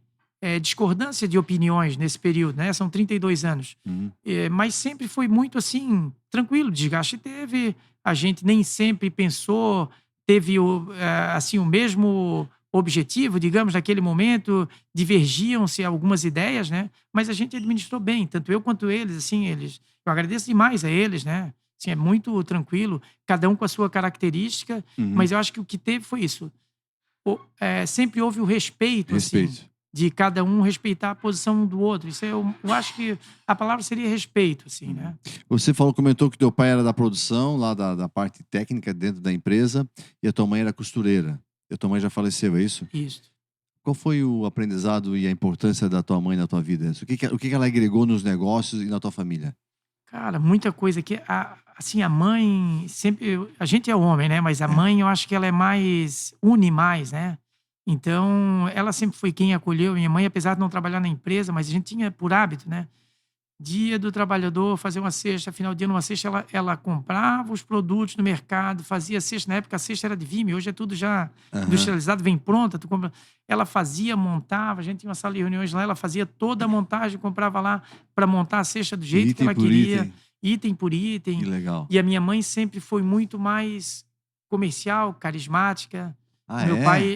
discordância de opiniões nesse período, né, são 32 anos. Uhum. Mas sempre foi muito, assim, tranquilo, desgaste teve, a gente nem sempre pensou, teve assim, o mesmo objetivo, digamos, naquele momento, divergiam-se algumas ideias, né, mas a gente administrou bem, tanto eu quanto eles, assim, eu agradeço demais a eles, né, assim, é muito tranquilo, cada um com a sua característica, Uhum. mas eu acho que o que teve foi isso. Sempre houve o respeito, assim, Respeito. de cada um respeitar a posição um do outro. Isso eu acho que a palavra seria respeito, assim, Uhum. né. Você comentou que teu pai era da produção, lá da parte técnica dentro da empresa, e a tua mãe era costureira. E a tua mãe já faleceu, é isso? Isso. Qual foi o aprendizado e a importância da tua mãe na tua vida? O que que ela agregou nos negócios e na tua família? Cara, muita coisa que assim, a mãe sempre a gente é homem, né, mas a É. mãe eu acho que ela é mais une mais, né. Então, ela sempre foi quem acolheu minha mãe, apesar de não trabalhar na empresa, mas a gente tinha por hábito, né, Dia do trabalhador, fazer uma cesta, final de ano, uma cesta, ela comprava os produtos no mercado, fazia cesta. Na época, a cesta era de Vime, hoje é tudo já Aham. industrializado, vem pronta, tu compra. Ela fazia, montava, a gente tinha uma sala de reuniões lá, ela fazia toda a montagem, comprava lá para montar a cesta do jeito que Item ela por queria, item. item por Que item. legal. E a minha mãe sempre foi muito mais comercial, carismática. Ah,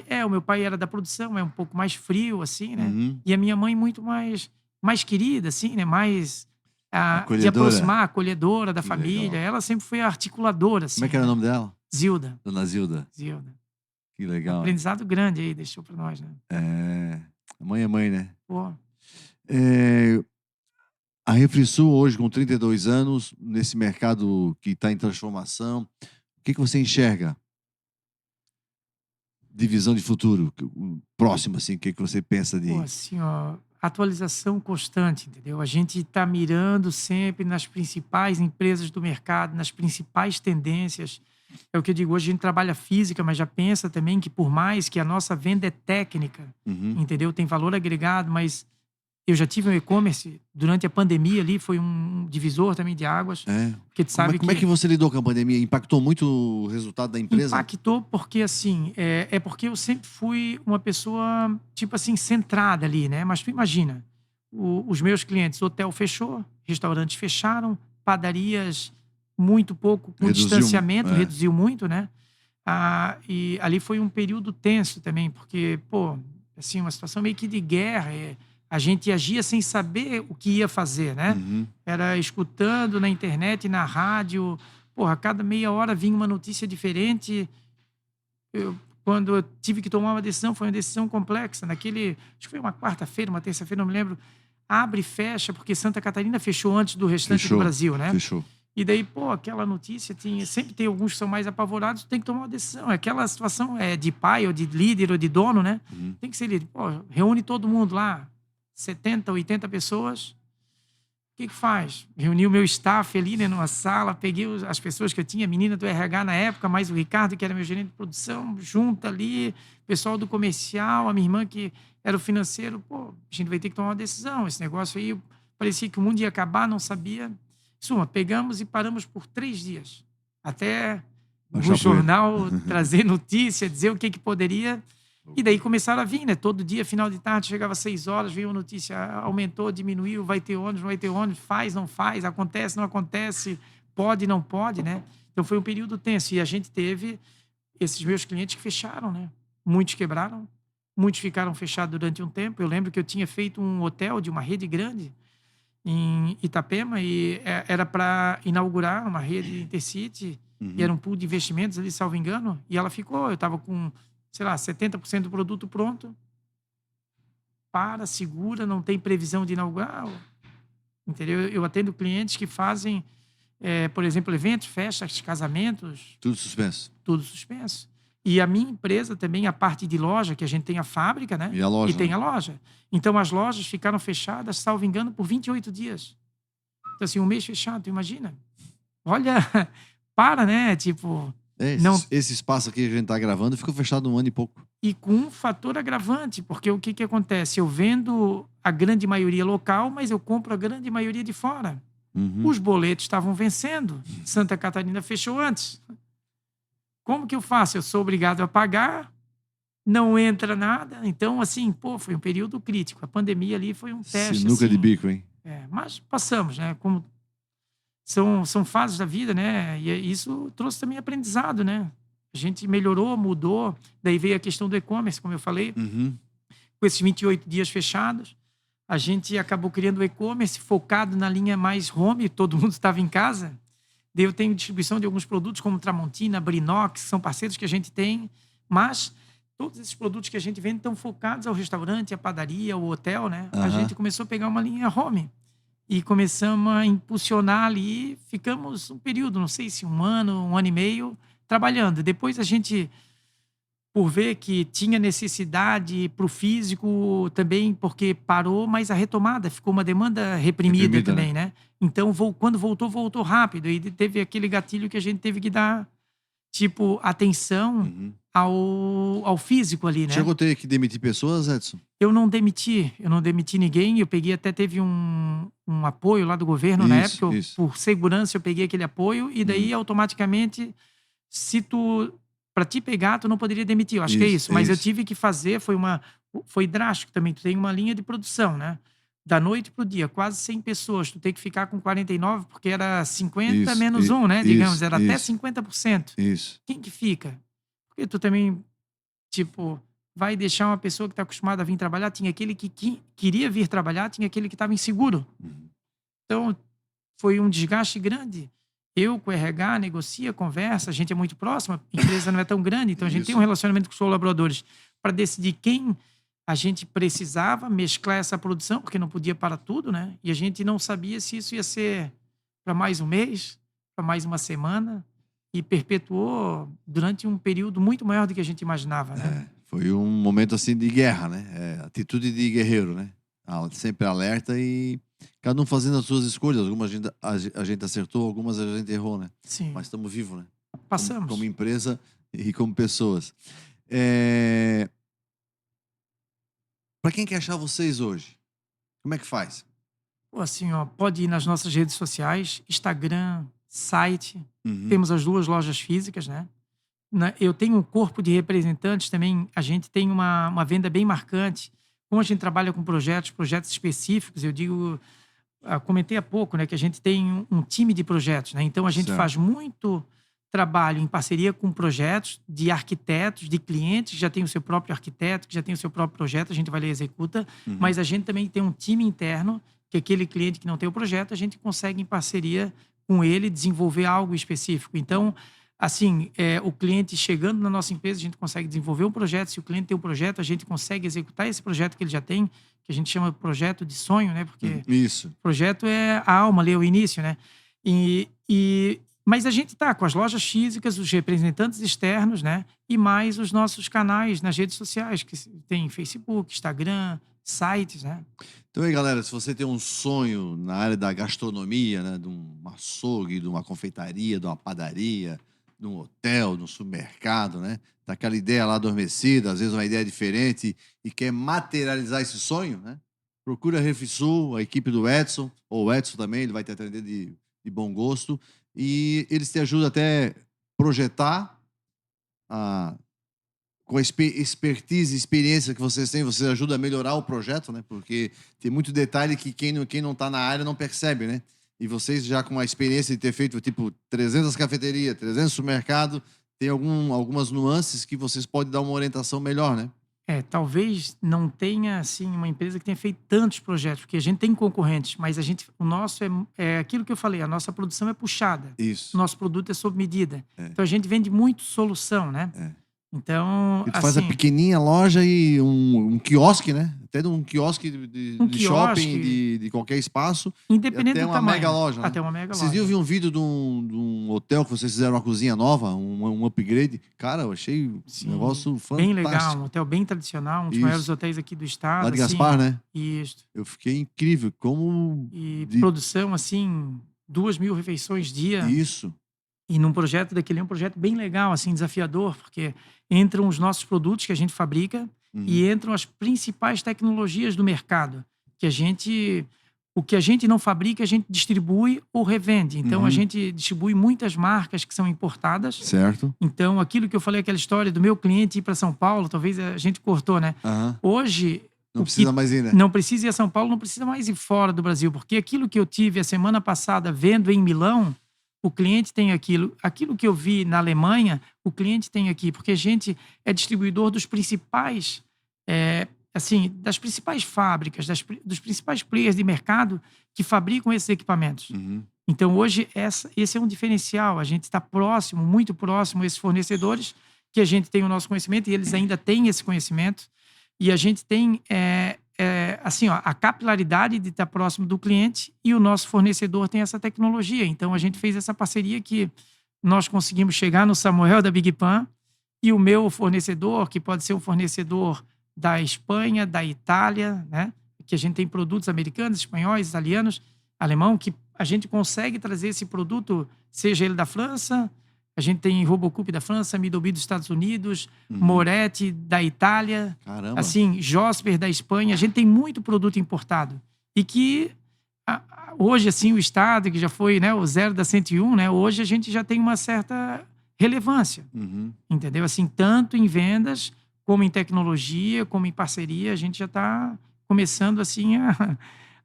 é? O meu pai era da produção, é um pouco mais frio, assim, né? Uhum. E a minha mãe muito mais querida, assim, né, mais, de Acolhedora. aproximar, acolhedora da Que família. legal. Ela sempre foi a articuladora, Como é assim, que era o né. nome dela? Zilda, Dona Zilda. Zilda. Que legal. Aprendizado grande aí deixou pra nós, né. É. Mãe é mãe, né? Pô, Eh, a Refrisul hoje com 32 anos, nesse mercado que está em transformação, o que que você enxerga de visão de futuro? Próximo, assim, o que que você pensa pô, de assim, ó, atualização constante, entendeu. A gente tá mirando sempre nas principais empresas do mercado, nas principais tendências. É o que eu digo, hoje a gente trabalha física, mas já pensa também que por mais que a nossa venda é técnica, Uhum. entendeu, tem valor agregado, mas eu já tive um e-commerce durante a pandemia ali, foi um divisor também de águas, É. porque tu Como é sabe como é que que você lidou com a pandemia? Impactou muito o resultado da empresa? impactou porque, assim, é porque eu sempre fui uma pessoa, tipo assim, centrada ali, né, mas tu imagina, os meus clientes, hotel fechou, restaurantes fecharam, padarias muito pouco, com Reduziu distanciamento, é. reduziu muito, né. E ali foi um período tenso também, porque, pô, assim, uma situação meio que de guerra, a gente agia sem saber o que ia fazer, né. Uhum. Era escutando na internet, na rádio, porra, a cada meia hora vinha uma notícia diferente. Quando eu tive que tomar uma decisão, foi uma decisão complexa, acho que foi uma quarta-feira, uma terça-feira, não me lembro, abre e fecha, porque Santa Catarina fechou antes do restante do Fechou, Brasil, né. fechou. E daí, pô, aquela notícia sempre tem alguns que são mais apavorados, tem que tomar uma decisão. Aquela situação é de pai ou de líder ou de dono, né? Uhum. Tem que ser líder. Pô, reúne todo mundo lá, 70, 80 pessoas. O que que faz? Reuni o meu staff ali, né, numa sala, peguei as pessoas que eu tinha, a menina do RH na época, mais o Ricardo, que era meu gerente de produção, junto ali, pessoal do comercial, a minha irmã que era o financeiro. Pô, a gente vai ter que tomar uma decisão. Esse negócio aí, parecia que o mundo ia acabar, não sabia. Em suma, pegamos e paramos por 3 dias, até o Baixar a poeira. jornal trazer notícia, dizer o que que poderia. E daí começaram a vir, né? Todo dia, final de tarde, chegava às 6 horas, veio a notícia, aumentou, diminuiu, vai ter ônibus, não vai ter ônibus, faz, não faz, acontece, não acontece, pode, não pode, né? Então foi um período tenso. E a gente teve esses meus clientes que fecharam, né? Muitos quebraram, muitos ficaram fechados durante um tempo. Eu lembro que eu tinha feito um hotel de uma rede grande em Itapema e era para inaugurar uma rede Intercity, e Uhum. era um pool de investimentos ali, salvo engano, e ela ficou. Eu estava com, sei lá, 70% do produto pronto, segura, não tem previsão de inaugurar, entendeu? Eu atendo clientes que fazem, por exemplo, eventos, festas, casamentos, Tudo suspenso. tudo suspenso. E a minha empresa também, a parte de loja, que a gente tem a fábrica, né? E a E loja, tem né? a loja. Então as lojas ficaram fechadas, salvo engano, por 28 dias. Então, assim, um mês fechado, tu imagina? Olha, para, né? Tipo, É, não. esse espaço aqui que a gente tá gravando ficou fechado 1 ano e pouco. E com um fator agravante, porque o que que acontece? Eu vendo a grande maioria local, mas eu compro a grande maioria de fora. Uhum. Os boletos estavam vencendo. Santa Catarina fechou antes. Como que eu faço? Eu sou obrigado a pagar, não entra nada. Então, assim, foi um período crítico. A pandemia ali foi um teste, Sinuca de assim. bico, hein? Mas passamos, né? Como são fases da vida, né? E isso trouxe também aprendizado, né? A gente melhorou, mudou. Daí veio a questão do e-commerce, como eu falei. Uhum. Com esses 28 dias fechados, a gente acabou criando o e-commerce focado na linha mais home, todo mundo estava em casa. Daí eu tenho distribuição de alguns produtos como Tramontina, Brinox, são parceiros que a gente tem, mas todos esses produtos que a gente vende estão focados ao restaurante, à padaria, ao hotel, né? A Aham. gente começou a pegar uma linha home e começamos a impulsionar ali, ficamos um período, não sei se um ano e meio, trabalhando. Depois a gente, por ver que tinha necessidade para o físico também, porque parou, mas a retomada ficou uma demanda reprimida Reprimida, também, né? Então, quando voltou rápido. E teve aquele gatilho que a gente teve que dar, tipo, atenção Uhum. ao físico ali, né? Chegou a ter que demitir pessoas, Edson? Eu não demiti ninguém. Eu peguei, até teve um apoio lá do governo na Isso, época. isso. Por segurança, eu peguei aquele apoio e daí, automaticamente, se tu, para te pegar, tu não poderia demitir. Eu acho que é isso. Mas eu isso. tive que fazer, foi drástico também. Tu tem uma linha de produção, né? Da noite pro dia, quase 100 pessoas. Tu tem que ficar com 49, porque era 50 menos Isso, 1, né? Digamos, isso, era até isso. 50%. Isso. Quem que fica? Porque tu também, tipo, vai deixar uma pessoa que está acostumada a vir trabalhar. Tinha aquele que queria vir trabalhar, tinha aquele que estava inseguro. Uhum. Então, foi um desgaste grande. Eu, com o RH, negocia, conversa, a gente é muito próximo, a empresa não é tão grande, então a gente tem um Isso. relacionamento com os colaboradores para decidir quem a gente precisava mesclar essa produção, porque não podia parar tudo, né? E a gente não sabia se isso ia ser para mais um mês, para mais uma semana, e perpetuou durante um período muito maior do que a gente imaginava, né? Foi um momento assim de guerra, né? Atitude de guerreiro, né? Sempre alerta e cada um fazendo as suas escolhas. Algumas a gente acertou, algumas a gente errou, né? Sim, Mas estamos vivos, né? passamos. Como empresa e como pessoas. Para quem quer achar vocês hoje, como é que faz? Pô, assim, ó, pode ir nas nossas redes sociais, Instagram, site. Uhum. Temos as 2 lojas físicas, né? Eu tenho um corpo de representantes também. A gente tem uma venda bem marcante. Como a gente trabalha com projetos específicos, eu digo, comentei há pouco, né, que a gente tem um time de projetos, né? Então a gente Certo. faz muito trabalho em parceria com projetos de arquitetos, de clientes que já tem o seu próprio arquiteto, que já tem o seu próprio projeto, a gente vai lá e executa. Uhum. Mas a gente também tem um time interno, que aquele cliente que não tem o projeto, a gente consegue, em parceria com ele, desenvolver algo específico. Então, assim, o cliente chegando na nossa empresa, a gente consegue desenvolver um projeto. Se o cliente tem um projeto, a gente consegue executar esse projeto que ele já tem, que a gente chama de projeto de sonho, né? Porque Isso. o projeto é a alma ali, é o início, né? Mas a gente está com as lojas físicas, os representantes externos, né? E mais os nossos canais nas redes sociais, que tem Facebook, Instagram, sites, né? Então aí, galera, se você tem um sonho na área da gastronomia, né, de um açougue, de uma confeitaria, de uma padaria, de um hotel, de um supermercado, né, tá aquela ideia lá adormecida, às vezes uma ideia diferente e quer materializar esse sonho, né, procura a Refrisul, a equipe do Edson, ou o Edson também, ele vai te atender de bom gosto e eles te ajudam até a projetar com a expertise e experiência que vocês têm, vocês ajudam a melhorar o projeto, né? Porque tem muito detalhe que quem não está na área não percebe, né? E vocês já com a experiência de ter feito, tipo, 300 cafeterias, 300 supermercados, tem algumas nuances que vocês podem dar uma orientação melhor, né? Talvez não tenha, assim, uma empresa que tenha feito tantos projetos, porque a gente tem concorrentes, mas o nosso é aquilo que eu falei, a nossa produção é puxada. Isso. O nosso produto é sob medida. Então a gente vende muito solução, né? Então, E tu faz a assim, pequenininha loja e um quiosque, né? Até um quiosque de shopping, quiosque, de qualquer espaço. independente Até do uma tamanho. mega loja, né? Até uma mega Esses dias eu loja. vi um vídeo de um hotel que vocês fizeram uma cozinha nova, um upgrade. Cara, eu achei um negócio fantástico. Bem legal, um hotel bem tradicional, um dos Isso. maiores hotéis aqui do estado. Lá de assim, Gaspar, né? Isso. Eu fiquei incrível. Como. E produção, assim, 2.000 refeições dia. Isso. E num projeto daquele, é um projeto bem legal, assim, desafiador, porque entram os nossos produtos que a gente fabrica e entram as principais tecnologias do mercado, que a gente O que a gente não fabrica, a gente distribui ou revende. Então, a gente distribui muitas marcas que são importadas. Certo. Então, aquilo que eu falei, aquela história do meu cliente ir para São Paulo, talvez a gente cortou, né? Hoje, Não precisa mais ir, né? não precisa ir a São Paulo, não precisa mais ir fora do Brasil, porque aquilo que eu tive a semana passada vendo em Milão, o cliente tem aquilo. Aquilo que eu vi na Alemanha, o cliente tem aqui, porque a gente é distribuidor dos principais, assim, das principais fábricas, dos principais players de mercado que fabricam esses equipamentos. Então, hoje, esse é um diferencial. A gente está próximo, muito próximo a esses fornecedores, que a gente tem o nosso conhecimento e eles ainda têm esse conhecimento. E a gente tem, assim, ó, a capilaridade de estar próximo do cliente e o nosso fornecedor tem essa tecnologia. Então, a gente fez essa parceria que nós conseguimos chegar no Samuel da Big Pan e o meu fornecedor, que pode ser um fornecedor da Espanha, da Itália, né? Que a gente tem produtos americanos, espanhóis, italianos, alemão, que a gente consegue trazer esse produto, seja ele da França, a gente tem Robocup da França, Midobi dos Estados Unidos, Moretti da Itália, Caramba. assim, Josper da Espanha. A gente tem muito produto importado. E que hoje, assim, o Estado, que já foi, né, o 0 da 101, né, hoje a gente já tem uma certa relevância. Entendeu? Assim, tanto em vendas, como em tecnologia, como em parceria, a gente já está começando, assim,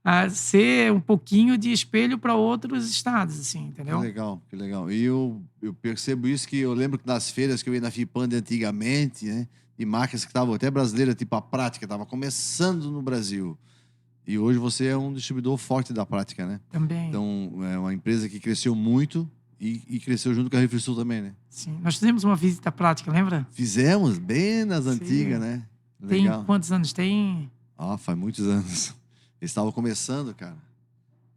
a ser um pouquinho de espelho para outros estados, assim, entendeu? Que legal, que legal. E eu percebo isso, que eu lembro que nas feiras que eu ia na Fipan de antigamente, né, de marcas que estavam até brasileiras, tipo a Prática, estava começando no Brasil. E hoje você é um distribuidor forte da Prática, né? Também. Então, é uma empresa que cresceu muito e cresceu junto com a Refrisul também, né? Sim. Nós fizemos uma visita prática, lembra? Fizemos bem nas Sim. antigas, né? Legal. Tem quantos anos? Tem... Faz muitos anos. Eles estavam começando, cara.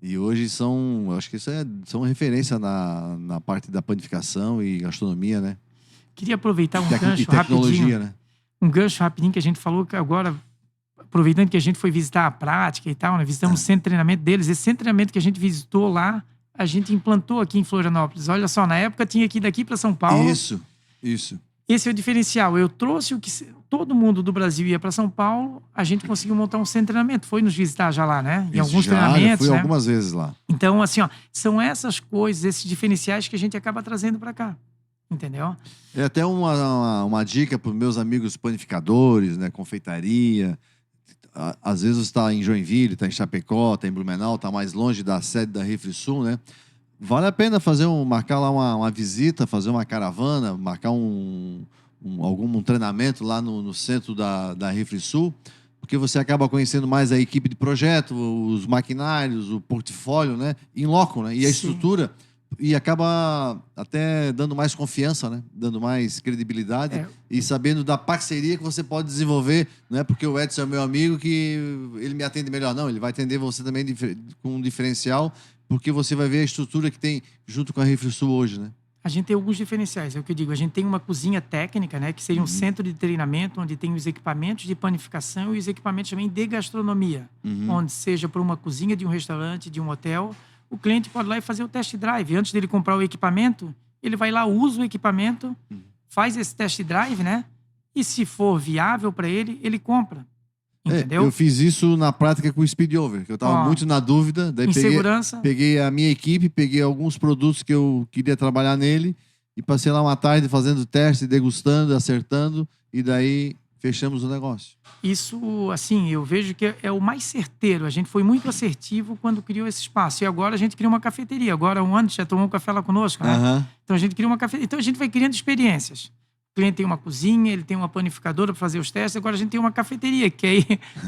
E hoje são, acho que isso são referência na parte da panificação e gastronomia, né? Queria aproveitar um gancho rapidinho, né? Um gancho rapidinho que a gente falou que agora, aproveitando que a gente foi visitar a Prática e tal, né? Visitamos o centro de treinamento deles. Esse centro de treinamento que a gente visitou lá, a gente implantou aqui em Florianópolis. Olha só, na época tinha que ir daqui para São Paulo. Isso. Esse é o diferencial. Eu trouxe o que todo mundo do Brasil ia para São Paulo, a gente conseguiu montar um centro de treinamento. Foi nos visitar já lá, né? Em alguns treinamentos, fui né? algumas vezes lá. Então, assim, ó, são essas coisas, esses diferenciais que a gente acaba trazendo para cá. Entendeu? É até uma dica para os meus amigos panificadores, né? Confeitaria. Às vezes você está em Joinville, está em Chapecó, está em Blumenau, está mais longe da sede da Refrisul, né? Vale a pena marcar lá uma visita, fazer uma caravana, marcar um treinamento lá no centro da Refrisul, porque você acaba conhecendo mais a equipe de projeto, os maquinários, o portfólio, né? Em loco, né? E a estrutura. E acaba até dando mais confiança, né? Dando mais credibilidade e sabendo da parceria que você pode desenvolver. Não é porque o Edson é meu amigo que ele me atende melhor. Não, ele vai atender você também com um diferencial, porque você vai ver a estrutura que tem junto com a Refrisul hoje, né? A gente tem alguns diferenciais, é o que eu digo. A gente tem uma cozinha técnica, né? Que seria um centro de treinamento, onde tem os equipamentos de panificação e os equipamentos também de gastronomia. Onde seja para uma cozinha de um restaurante, de um hotel, o cliente pode ir lá e fazer o test drive. Antes dele comprar o equipamento, ele vai lá, usa o equipamento, faz esse test drive, né? E se for viável para ele, ele compra. Entendeu? Eu fiz isso na prática com o Speed Over, que eu estava muito na dúvida. Daí peguei a minha equipe, peguei alguns produtos que eu queria trabalhar nele e passei lá uma tarde fazendo teste, degustando, acertando, e daí fechamos o negócio. Isso, assim, eu vejo que é o mais certeiro. A gente foi muito assertivo quando criou esse espaço. E agora a gente criou uma cafeteria. Agora, um ano já tomou um café lá conosco, né? Então a gente criou uma cafeteria. Então a gente vai criando experiências. O cliente tem uma cozinha, ele tem uma panificadora para fazer os testes. Agora a gente tem uma cafeteria, que aí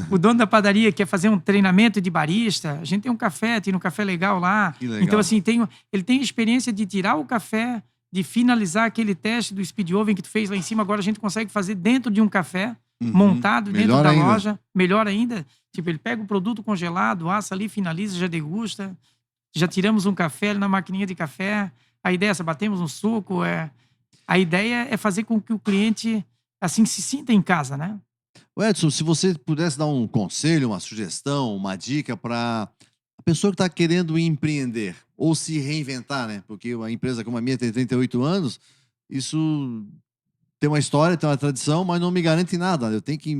o dono da padaria quer fazer um treinamento de barista. A gente tem um café, tem um café legal lá. Legal. Então, assim, ele tem experiência de tirar o café, de finalizar aquele teste do Speed Oven que tu fez lá em cima. Agora a gente consegue fazer dentro de um café, montado dentro da loja. Melhor ainda. Tipo, ele pega o produto congelado, assa ali, finaliza, já degusta. Já tiramos um café na maquininha de café. A ideia é batemos um suco. A ideia é fazer com que o cliente, assim, se sinta em casa, né? Edson, se você pudesse dar um conselho, uma sugestão, uma dica para a pessoa que está querendo empreender ou se reinventar, né? Porque uma empresa como a minha tem 38 anos, isso tem uma história, tem uma tradição, mas não me garante nada. Eu tenho que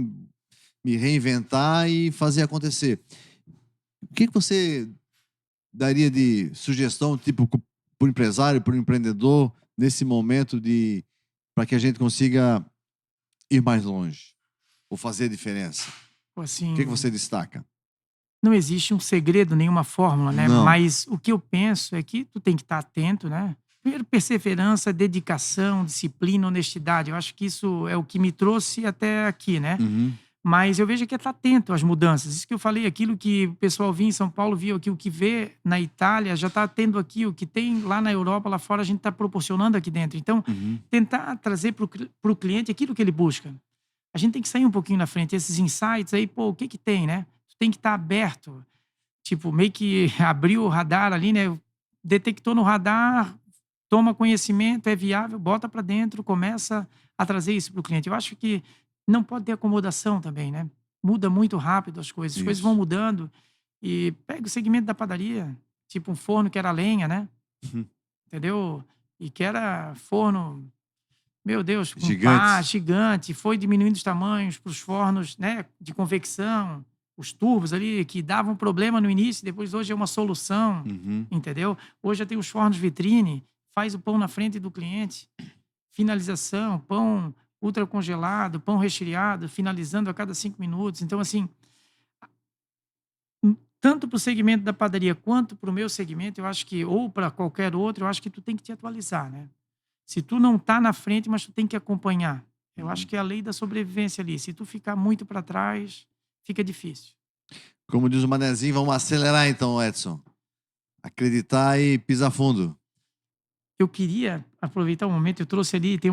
me reinventar e fazer acontecer. O que você daria de sugestão, tipo, para o empresário, para o empreendedor, nesse momento para que a gente consiga ir mais longe ou fazer a diferença? Pô, O que assim, você destaca? não existe um segredo, nenhuma fórmula, né? Não. Mas o que eu penso é que tu tem que estar atento, né? Primeiro, perseverança, dedicação, disciplina, honestidade. Eu acho que isso é o que me trouxe até aqui, né? Uhum. Mas eu vejo que é estar atento às mudanças. Isso que eu falei, aquilo que o pessoal vinha em São Paulo, viu aqui, o que vê na Itália, já está tendo aqui, o que tem lá na Europa, lá fora, a gente está proporcionando aqui dentro. Então, Uhum. tentar trazer para o cliente aquilo que ele busca. A gente tem que sair um pouquinho na frente. Esses insights aí, pô, o que que tem, né? Tu tem que estar aberto. Tipo, meio que abriu o radar ali, né? Detectou no radar, toma conhecimento, é viável, bota para dentro, começa a trazer isso para o cliente. Eu acho que não pode ter acomodação também, né? Muda muito rápido as coisas vão Isso. mudando. E pega o segmento da padaria, tipo um forno que era lenha, né? Uhum. Entendeu? E que era forno, meu Deus, com pá, Gigante. gigante, foi diminuindo os tamanhos para os fornos, né, de convecção, os turbos ali que davam problema no início, depois hoje é uma solução, Uhum. entendeu? Hoje já tem os fornos vitrine, faz o pão na frente do cliente, finalização, pão ultracongelado, pão recheado, finalizando a cada 5 minutos. Então, assim, tanto para o segmento da padaria quanto para o meu segmento, eu acho que, ou para qualquer outro, eu acho que tu tem que te atualizar, né? Se tu não tá na frente, mas tu tem que acompanhar. Eu acho Uhum. que é a lei da sobrevivência ali. Se tu ficar muito para trás, fica difícil. Como diz o Manezinho, vamos acelerar então, Edson. Acreditar e pisar fundo. Eu queria aproveitar o momento, eu trouxe ali, tem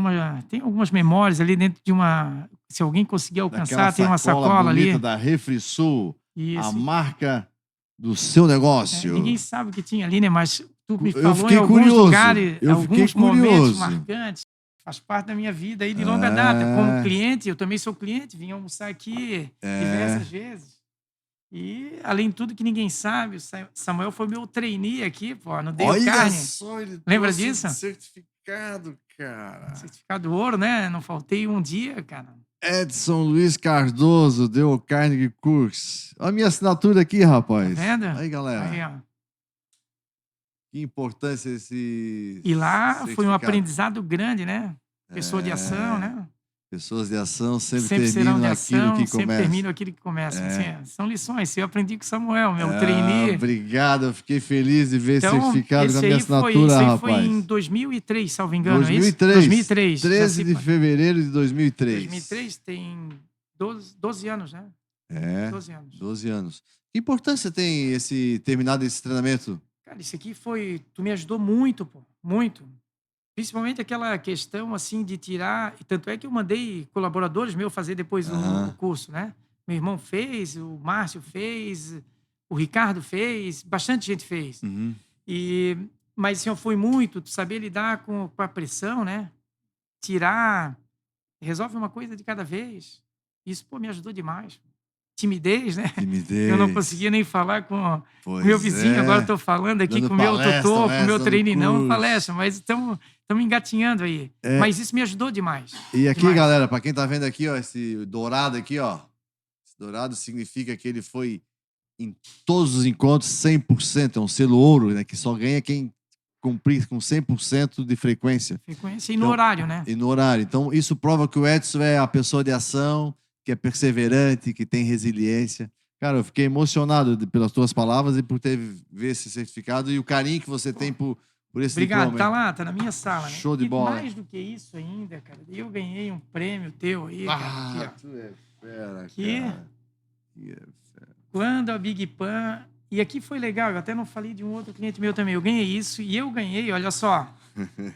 algumas memórias ali dentro de uma, se alguém conseguir Daquela alcançar, tem uma sacola sacola bonita ali. da Refrisul, a Isso. marca do seu Ninguém negócio. sabe o que tinha ali, né? Mas tu me Eu falou em fiquei alguns curioso. lugares, Eu fiquei alguns momentos curioso. marcantes. Faz parte da minha vida aí de longa data. Como É, cliente, eu também sou cliente, vim almoçar aqui é. diversas vezes. E, além de tudo que ninguém sabe, o Samuel foi meu trainee aqui, pô, no Dale Olha Carne. só, ele Lembra trouxe disso? o certificado, cara. Certificado ouro, né? Não faltei um dia, cara. Edson Luiz Cardoso, deu Carnegie Course. Olha a minha assinatura aqui, Tá rapaz. vendo? Aí, Aí, galera. ó. Que importância esse E lá foi um certificado. aprendizado grande, né? Pessoa de ação, É, né? pessoas de ação sempre Sempre serão terminam de naquilo ação, que sempre começa. terminam aquilo que começam. Assim, É. são lições. Eu aprendi com o Samuel, meu trainee. Obrigado, eu fiquei feliz de ver esse Então, certificado com a minha assinatura, isso aí foi em rapaz. 2003, salvo engano, é isso? 2003, 2003. 13 de fevereiro de 2003. 2003 tem 12 anos, né? É, 12 anos. 12 anos. Que importância tem terminado esse treinamento? Cara, isso aqui foi. Tu me ajudou muito, pô. Muito. Principalmente aquela questão, assim, de tirar. E tanto é que eu mandei colaboradores meus fazer depois o Aham. curso, né? Meu irmão fez, o Márcio fez, o Ricardo fez, bastante gente fez. Uhum. Mas, assim, foi muito, tu saber lidar com a pressão, né? Tirar. Resolve uma coisa de cada vez. Isso, pô, me ajudou demais. Timidez, né? Eu não Timidez. conseguia nem falar com o meu Pois vizinho, agora é. estou falando aqui Dando com o meu palestra, tutor, com o meu dando trainee, não curso. palestra, mas estamos engatinhando aí. É. Mas isso me ajudou demais. E aqui, demais. galera, para quem tá vendo aqui, ó, esse dourado aqui, ó. Esse dourado significa que ele foi em todos os encontros 100%. É um selo ouro, né? Que só ganha quem cumprir com 100% de frequência. Frequência e no horário, né? E no horário. Então, isso prova que o Edson é a pessoa de ação, que é perseverante, que tem resiliência. Cara, eu fiquei emocionado pelas tuas palavras e por ter ver esse certificado e o carinho que você tem por esse Obrigado, diploma. tá lá, tá na minha sala. Né? Show de e bola. mais do que isso ainda, cara, eu ganhei um prêmio teu aí, cara. Aqui, Tu é fera, aqui, cara. Que é fera. Quando a Big Pan... E aqui foi legal, eu até não falei de um outro cliente meu também. Eu ganhei isso e eu ganhei, olha só,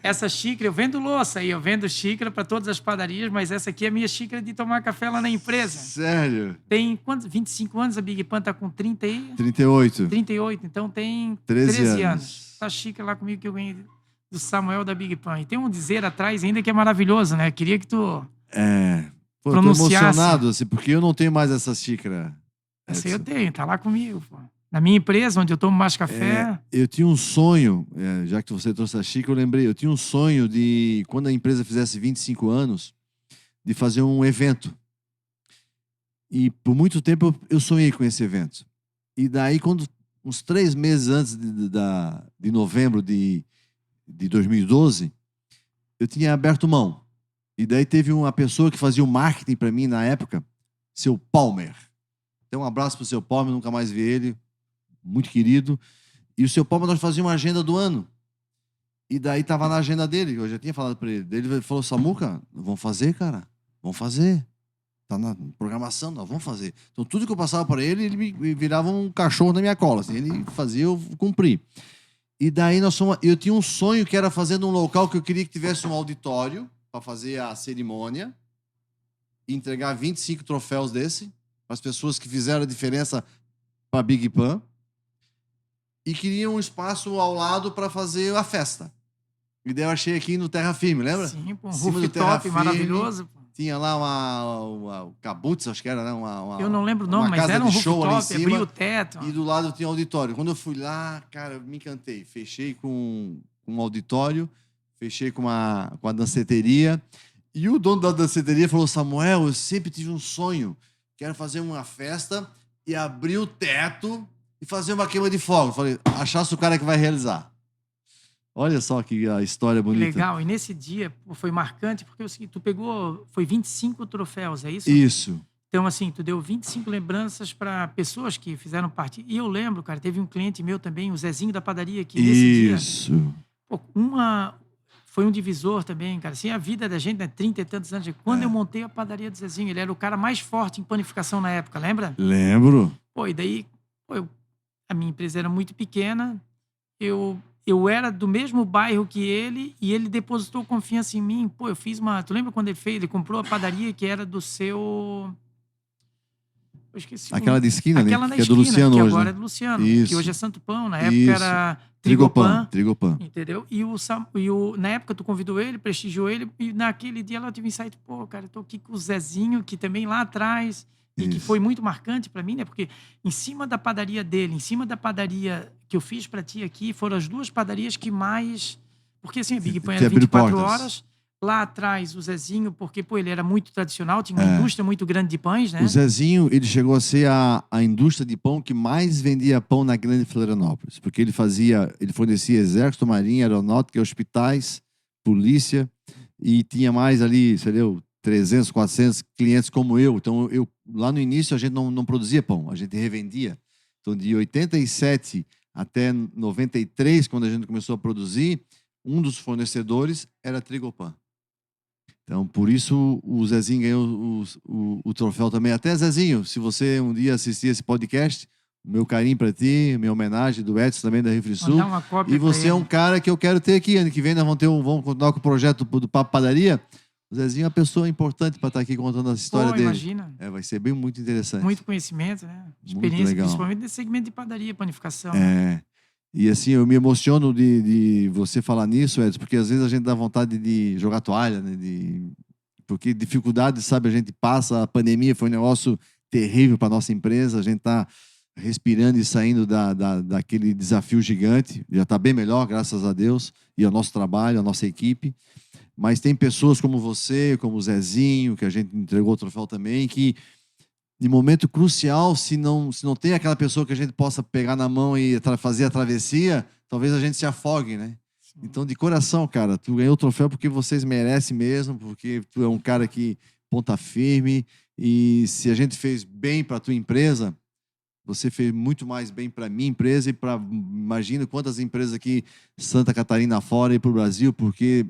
essa xícara, eu vendo louça aí, eu vendo xícara para todas as padarias, mas essa aqui é a minha xícara de tomar café lá na empresa. Sério? Tem quantos? 25 anos, a Big Pan tá com 30 aí? 38. 38, então tem 13 anos. Essa xícara lá comigo que eu ganhei do Samuel da Big Pan. E tem um dizer atrás ainda que é maravilhoso, né? Queria que tu Pô, eu tô pronunciasse. emocionado, assim, porque eu não tenho mais essa xícara. Essa aí eu tenho, tá lá comigo, pô. Na minha empresa, onde eu tomo mais café. Eu tinha um sonho, já que você trouxe a xícara, eu lembrei, eu tinha um sonho de, quando a empresa fizesse 25 anos, de fazer um evento. E por muito tempo eu sonhei com esse evento. E daí, quando uns 3 meses antes de novembro de 2012, eu tinha aberto mão. E daí teve uma pessoa que fazia o marketing para mim na época, seu Palmer. Então, um abraço pro seu Palmer, nunca mais vi ele, muito querido. E o seu Palmer, nós fazíamos uma agenda do ano. E daí tava na agenda dele, eu já tinha falado para ele. Daí ele falou, Samuca, vamos fazer, cara, vamos fazer. Tá na programação, nós vamos fazer. Então, tudo que eu passava para ele, ele me virava um cachorro na minha cola. Assim, ele fazia, eu cumpri. E daí eu tinha um sonho que era fazer num local que eu queria que tivesse um auditório para fazer a cerimônia e entregar 25 troféus desse para as pessoas que fizeram a diferença para Big Pan. E queria um espaço ao lado para fazer a festa. E daí eu achei aqui no Terra Firme, lembra? Sim, pô, um Em cima do Terra rooftop Firme, maravilhoso. Pô. tinha lá uma Cabutz, acho que era, né? Eu não lembro o nome, mas casa era um de show ali em rooftop, cima, abria o teto. e do lado tinha um auditório. Quando eu fui lá, cara, eu me encantei. Fechei com um auditório, fechei com a danceteria. E o dono da danceteria falou, Samuel, eu sempre tive um sonho. Quero fazer uma festa e abrir o teto e fazer uma queima de fogo. Eu falei, achasse o cara que vai realizar. Olha só que a história bonita. Legal. E nesse dia pô, foi marcante, porque tu pegou, foi 25 troféus, é isso? Isso. Então, assim, tu deu 25 lembranças para pessoas que fizeram parte. E eu lembro, cara, teve um cliente meu também, o Zezinho da padaria, que nesse dia... Isso. Pô, foi um divisor também, cara. Assim, a vida da gente, né? 30 e tantos anos. Quando eu montei a padaria do Zezinho, ele era o cara mais forte em panificação na época, lembra? Lembro. Pô, e daí, pô, a minha empresa era muito pequena, eu era do mesmo bairro que ele e ele depositou confiança em mim. Pô, eu fiz uma... Tu lembra quando ele fez? Ele comprou a padaria que era do seu... Eu esqueci Aquela de esquina, aquela né? na Que é do esquina, Luciano que hoje, agora né? é do Luciano, Isso. que hoje é Santo Pão. Na época Isso. era Trigopan. entendeu? Na época tu convidou ele, prestigiou ele, e naquele dia ela tive insight, pô, cara, eu tô aqui com o Zezinho, que também lá atrás, e que foi muito marcante para mim, né? Porque em cima da padaria dele, em cima da padaria que eu fiz para ti aqui, foram as duas padarias que mais... Porque assim, a Big Pan era 24 horas... Lá atrás, o Zezinho, porque pô, ele era muito tradicional, tinha uma indústria muito grande de pães, né? O Zezinho, ele chegou a ser a indústria de pão que mais vendia pão na Grande Florianópolis, porque ele fornecia exército, marinha, aeronáutica, hospitais, polícia, e tinha mais ali, entendeu? 300, 400 clientes como eu. Então, lá no início, a gente não produzia pão, a gente revendia. Então, de 87 até 93, quando a gente começou a produzir, um dos fornecedores era a Trigopan. Então, por isso, o Zezinho ganhou o troféu também. Até, Zezinho, se você um dia assistir esse podcast, meu carinho para ti, minha homenagem do Edson também da Refrisul. Mandar uma cópia E você é um cara que eu quero ter aqui. Ano que vem nós vamos continuar com o projeto do Papo Padaria. O Zezinho é uma pessoa importante para estar aqui contando a história dele. Imagina. Vai ser bem muito interessante. Muito conhecimento, né? Experiência, muito legal. Principalmente nesse segmento de padaria, panificação. E assim, eu me emociono de você falar nisso, Edson, porque às vezes a gente dá vontade de jogar toalha, né? Porque dificuldade, sabe, a gente passa, a pandemia foi um negócio terrível para nossa empresa, a gente está respirando e saindo daquele desafio gigante, já está bem melhor, graças a Deus, e ao nosso trabalho, à nossa equipe, mas tem pessoas como você, como o Zezinho, que a gente entregou o troféu também, que de momento crucial, se não tem aquela pessoa que a gente possa pegar na mão e fazer a travessia, talvez a gente se afogue, né? Sim. Então, de coração, cara, tu ganhou o troféu porque vocês merecem mesmo, porque tu é um cara que ponta firme, e se a gente fez bem para tua empresa, você fez muito mais bem para minha empresa e para, imagina quantas empresas aqui, Santa Catarina fora e para o Brasil, porque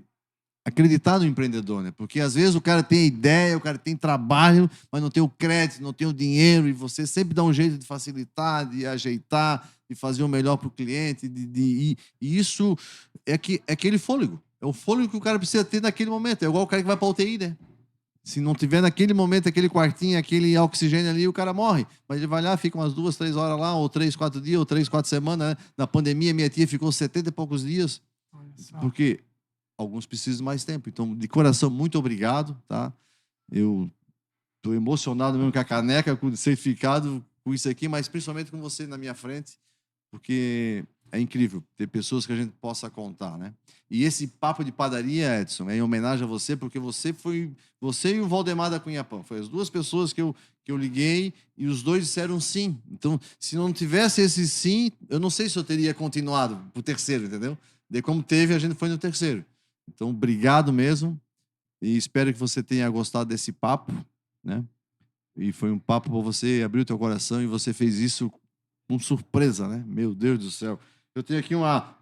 acreditar no empreendedor, né? Porque às vezes o cara tem ideia, o cara tem trabalho, mas não tem o crédito, não tem o dinheiro, e você sempre dá um jeito de facilitar, de ajeitar, de fazer o melhor para o cliente, e isso é aquele fôlego. É o fôlego que o cara precisa ter naquele momento. É igual o cara que vai para a UTI, né? Se não tiver naquele momento, aquele quartinho, aquele oxigênio ali, o cara morre. Mas ele vai lá, fica umas 2, 3 horas lá, ou 3, 4 dias, ou 3, 4 semanas, né? Na pandemia, minha tia ficou 70 e poucos dias. Porque alguns precisam de mais tempo. Então, de coração, muito obrigado, tá? Eu estou emocionado mesmo com a caneca, com o certificado, com isso aqui, mas principalmente com você na minha frente, porque é incrível ter pessoas que a gente possa contar, né? E esse papo de padaria, Edson, é em homenagem a você, porque você e o Valdemar da Cunhapã. Foi as duas pessoas que eu liguei e os dois disseram sim. Então, se não tivesse esse sim, eu não sei se eu teria continuado pro terceiro, entendeu? Daí, como teve, a gente foi no terceiro. Então, obrigado mesmo. E espero que você tenha gostado desse papo, né? E foi um papo para você abrir o teu coração e você fez isso com surpresa, né? Meu Deus do céu. Eu tenho aqui uma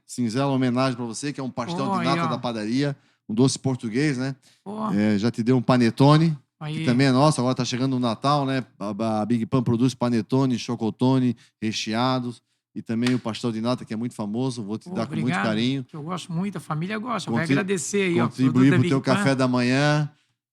singela homenagem para você, que é um pastel de Aí, nata da ó. padaria, um doce português, né? Pô, Já te deu um panetone, que aí. também é nosso, agora está chegando o Natal, né? A Big Pan produz panetone, chocotone, recheados, e também o pastel de nata, que é muito famoso, vou te Pô, dar com muito obrigado. carinho. Que eu gosto muito, a família gosta. Vai Contri- agradecer aí, ó. Produto Contribuir da para o Big teu Pan. café da manhã,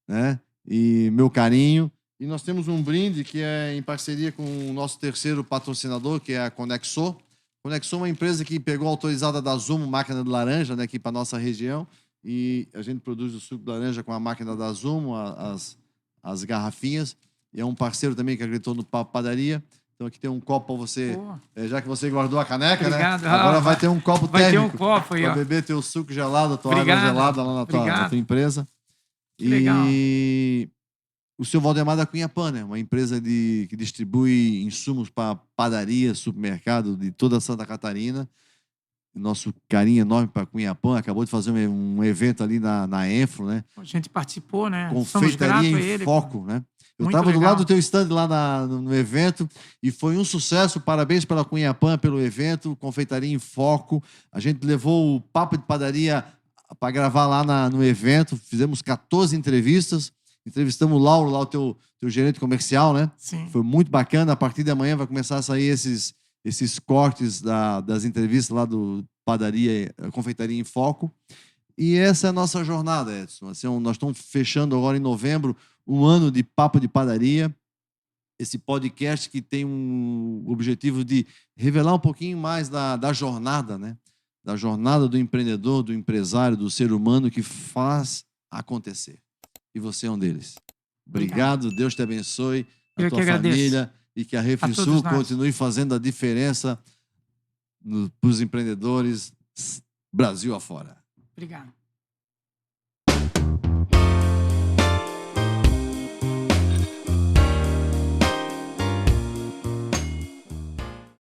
né? E meu carinho. E nós temos um brinde que é em parceria com o nosso terceiro patrocinador, que é a Conexo. Conexo é uma empresa que pegou a autorizada da Zumo, máquina de laranja, né, aqui para nossa região. E a gente produz o suco de laranja com a máquina da Zumo, as garrafinhas. E é um parceiro também que acreditou no Papo Padaria. Então aqui tem um copo para você, Pô, já que você guardou a caneca, obrigado. né? Agora vai ter um copo Vai ter um térmico copo aí, para ó. beber teu suco gelado, tua água Obrigado. gelada lá na tua Obrigado. empresa. Que legal. E o seu Valdemar da Cunhapã, né? Uma empresa que distribui insumos para padaria, supermercado de toda Santa Catarina. Nosso carinho enorme para Cunhapã. Acabou de fazer um evento ali na Enfro, né? A gente participou, né? Somos Confeitaria gratos a em ele. Foco, né? Eu Muito estava do lado legal. do teu stand lá no evento e foi um sucesso. Parabéns pela Cunhapã, pelo evento. Confeitaria em Foco. A gente levou o Papo de Padaria para gravar lá no evento. Fizemos 14 entrevistas. Entrevistamos o Lauro, lá o teu gerente comercial, né? Sim. Foi muito bacana. A partir de amanhã vai começar a sair esses cortes das entrevistas lá do Confeitaria em Foco. E essa é a nossa jornada, Edson. Assim, nós estamos fechando agora em novembro um ano de Papo de Padaria, esse podcast que tem um objetivo de revelar um pouquinho mais da jornada, né? Da jornada do empreendedor, do empresário, do ser humano que faz acontecer. E você é um deles. Obrigado, Deus te abençoe, a Eu tua que agradeço. família e que a Refrisul todos nós. continue fazendo a diferença para os empreendedores Brasil afora. Obrigado.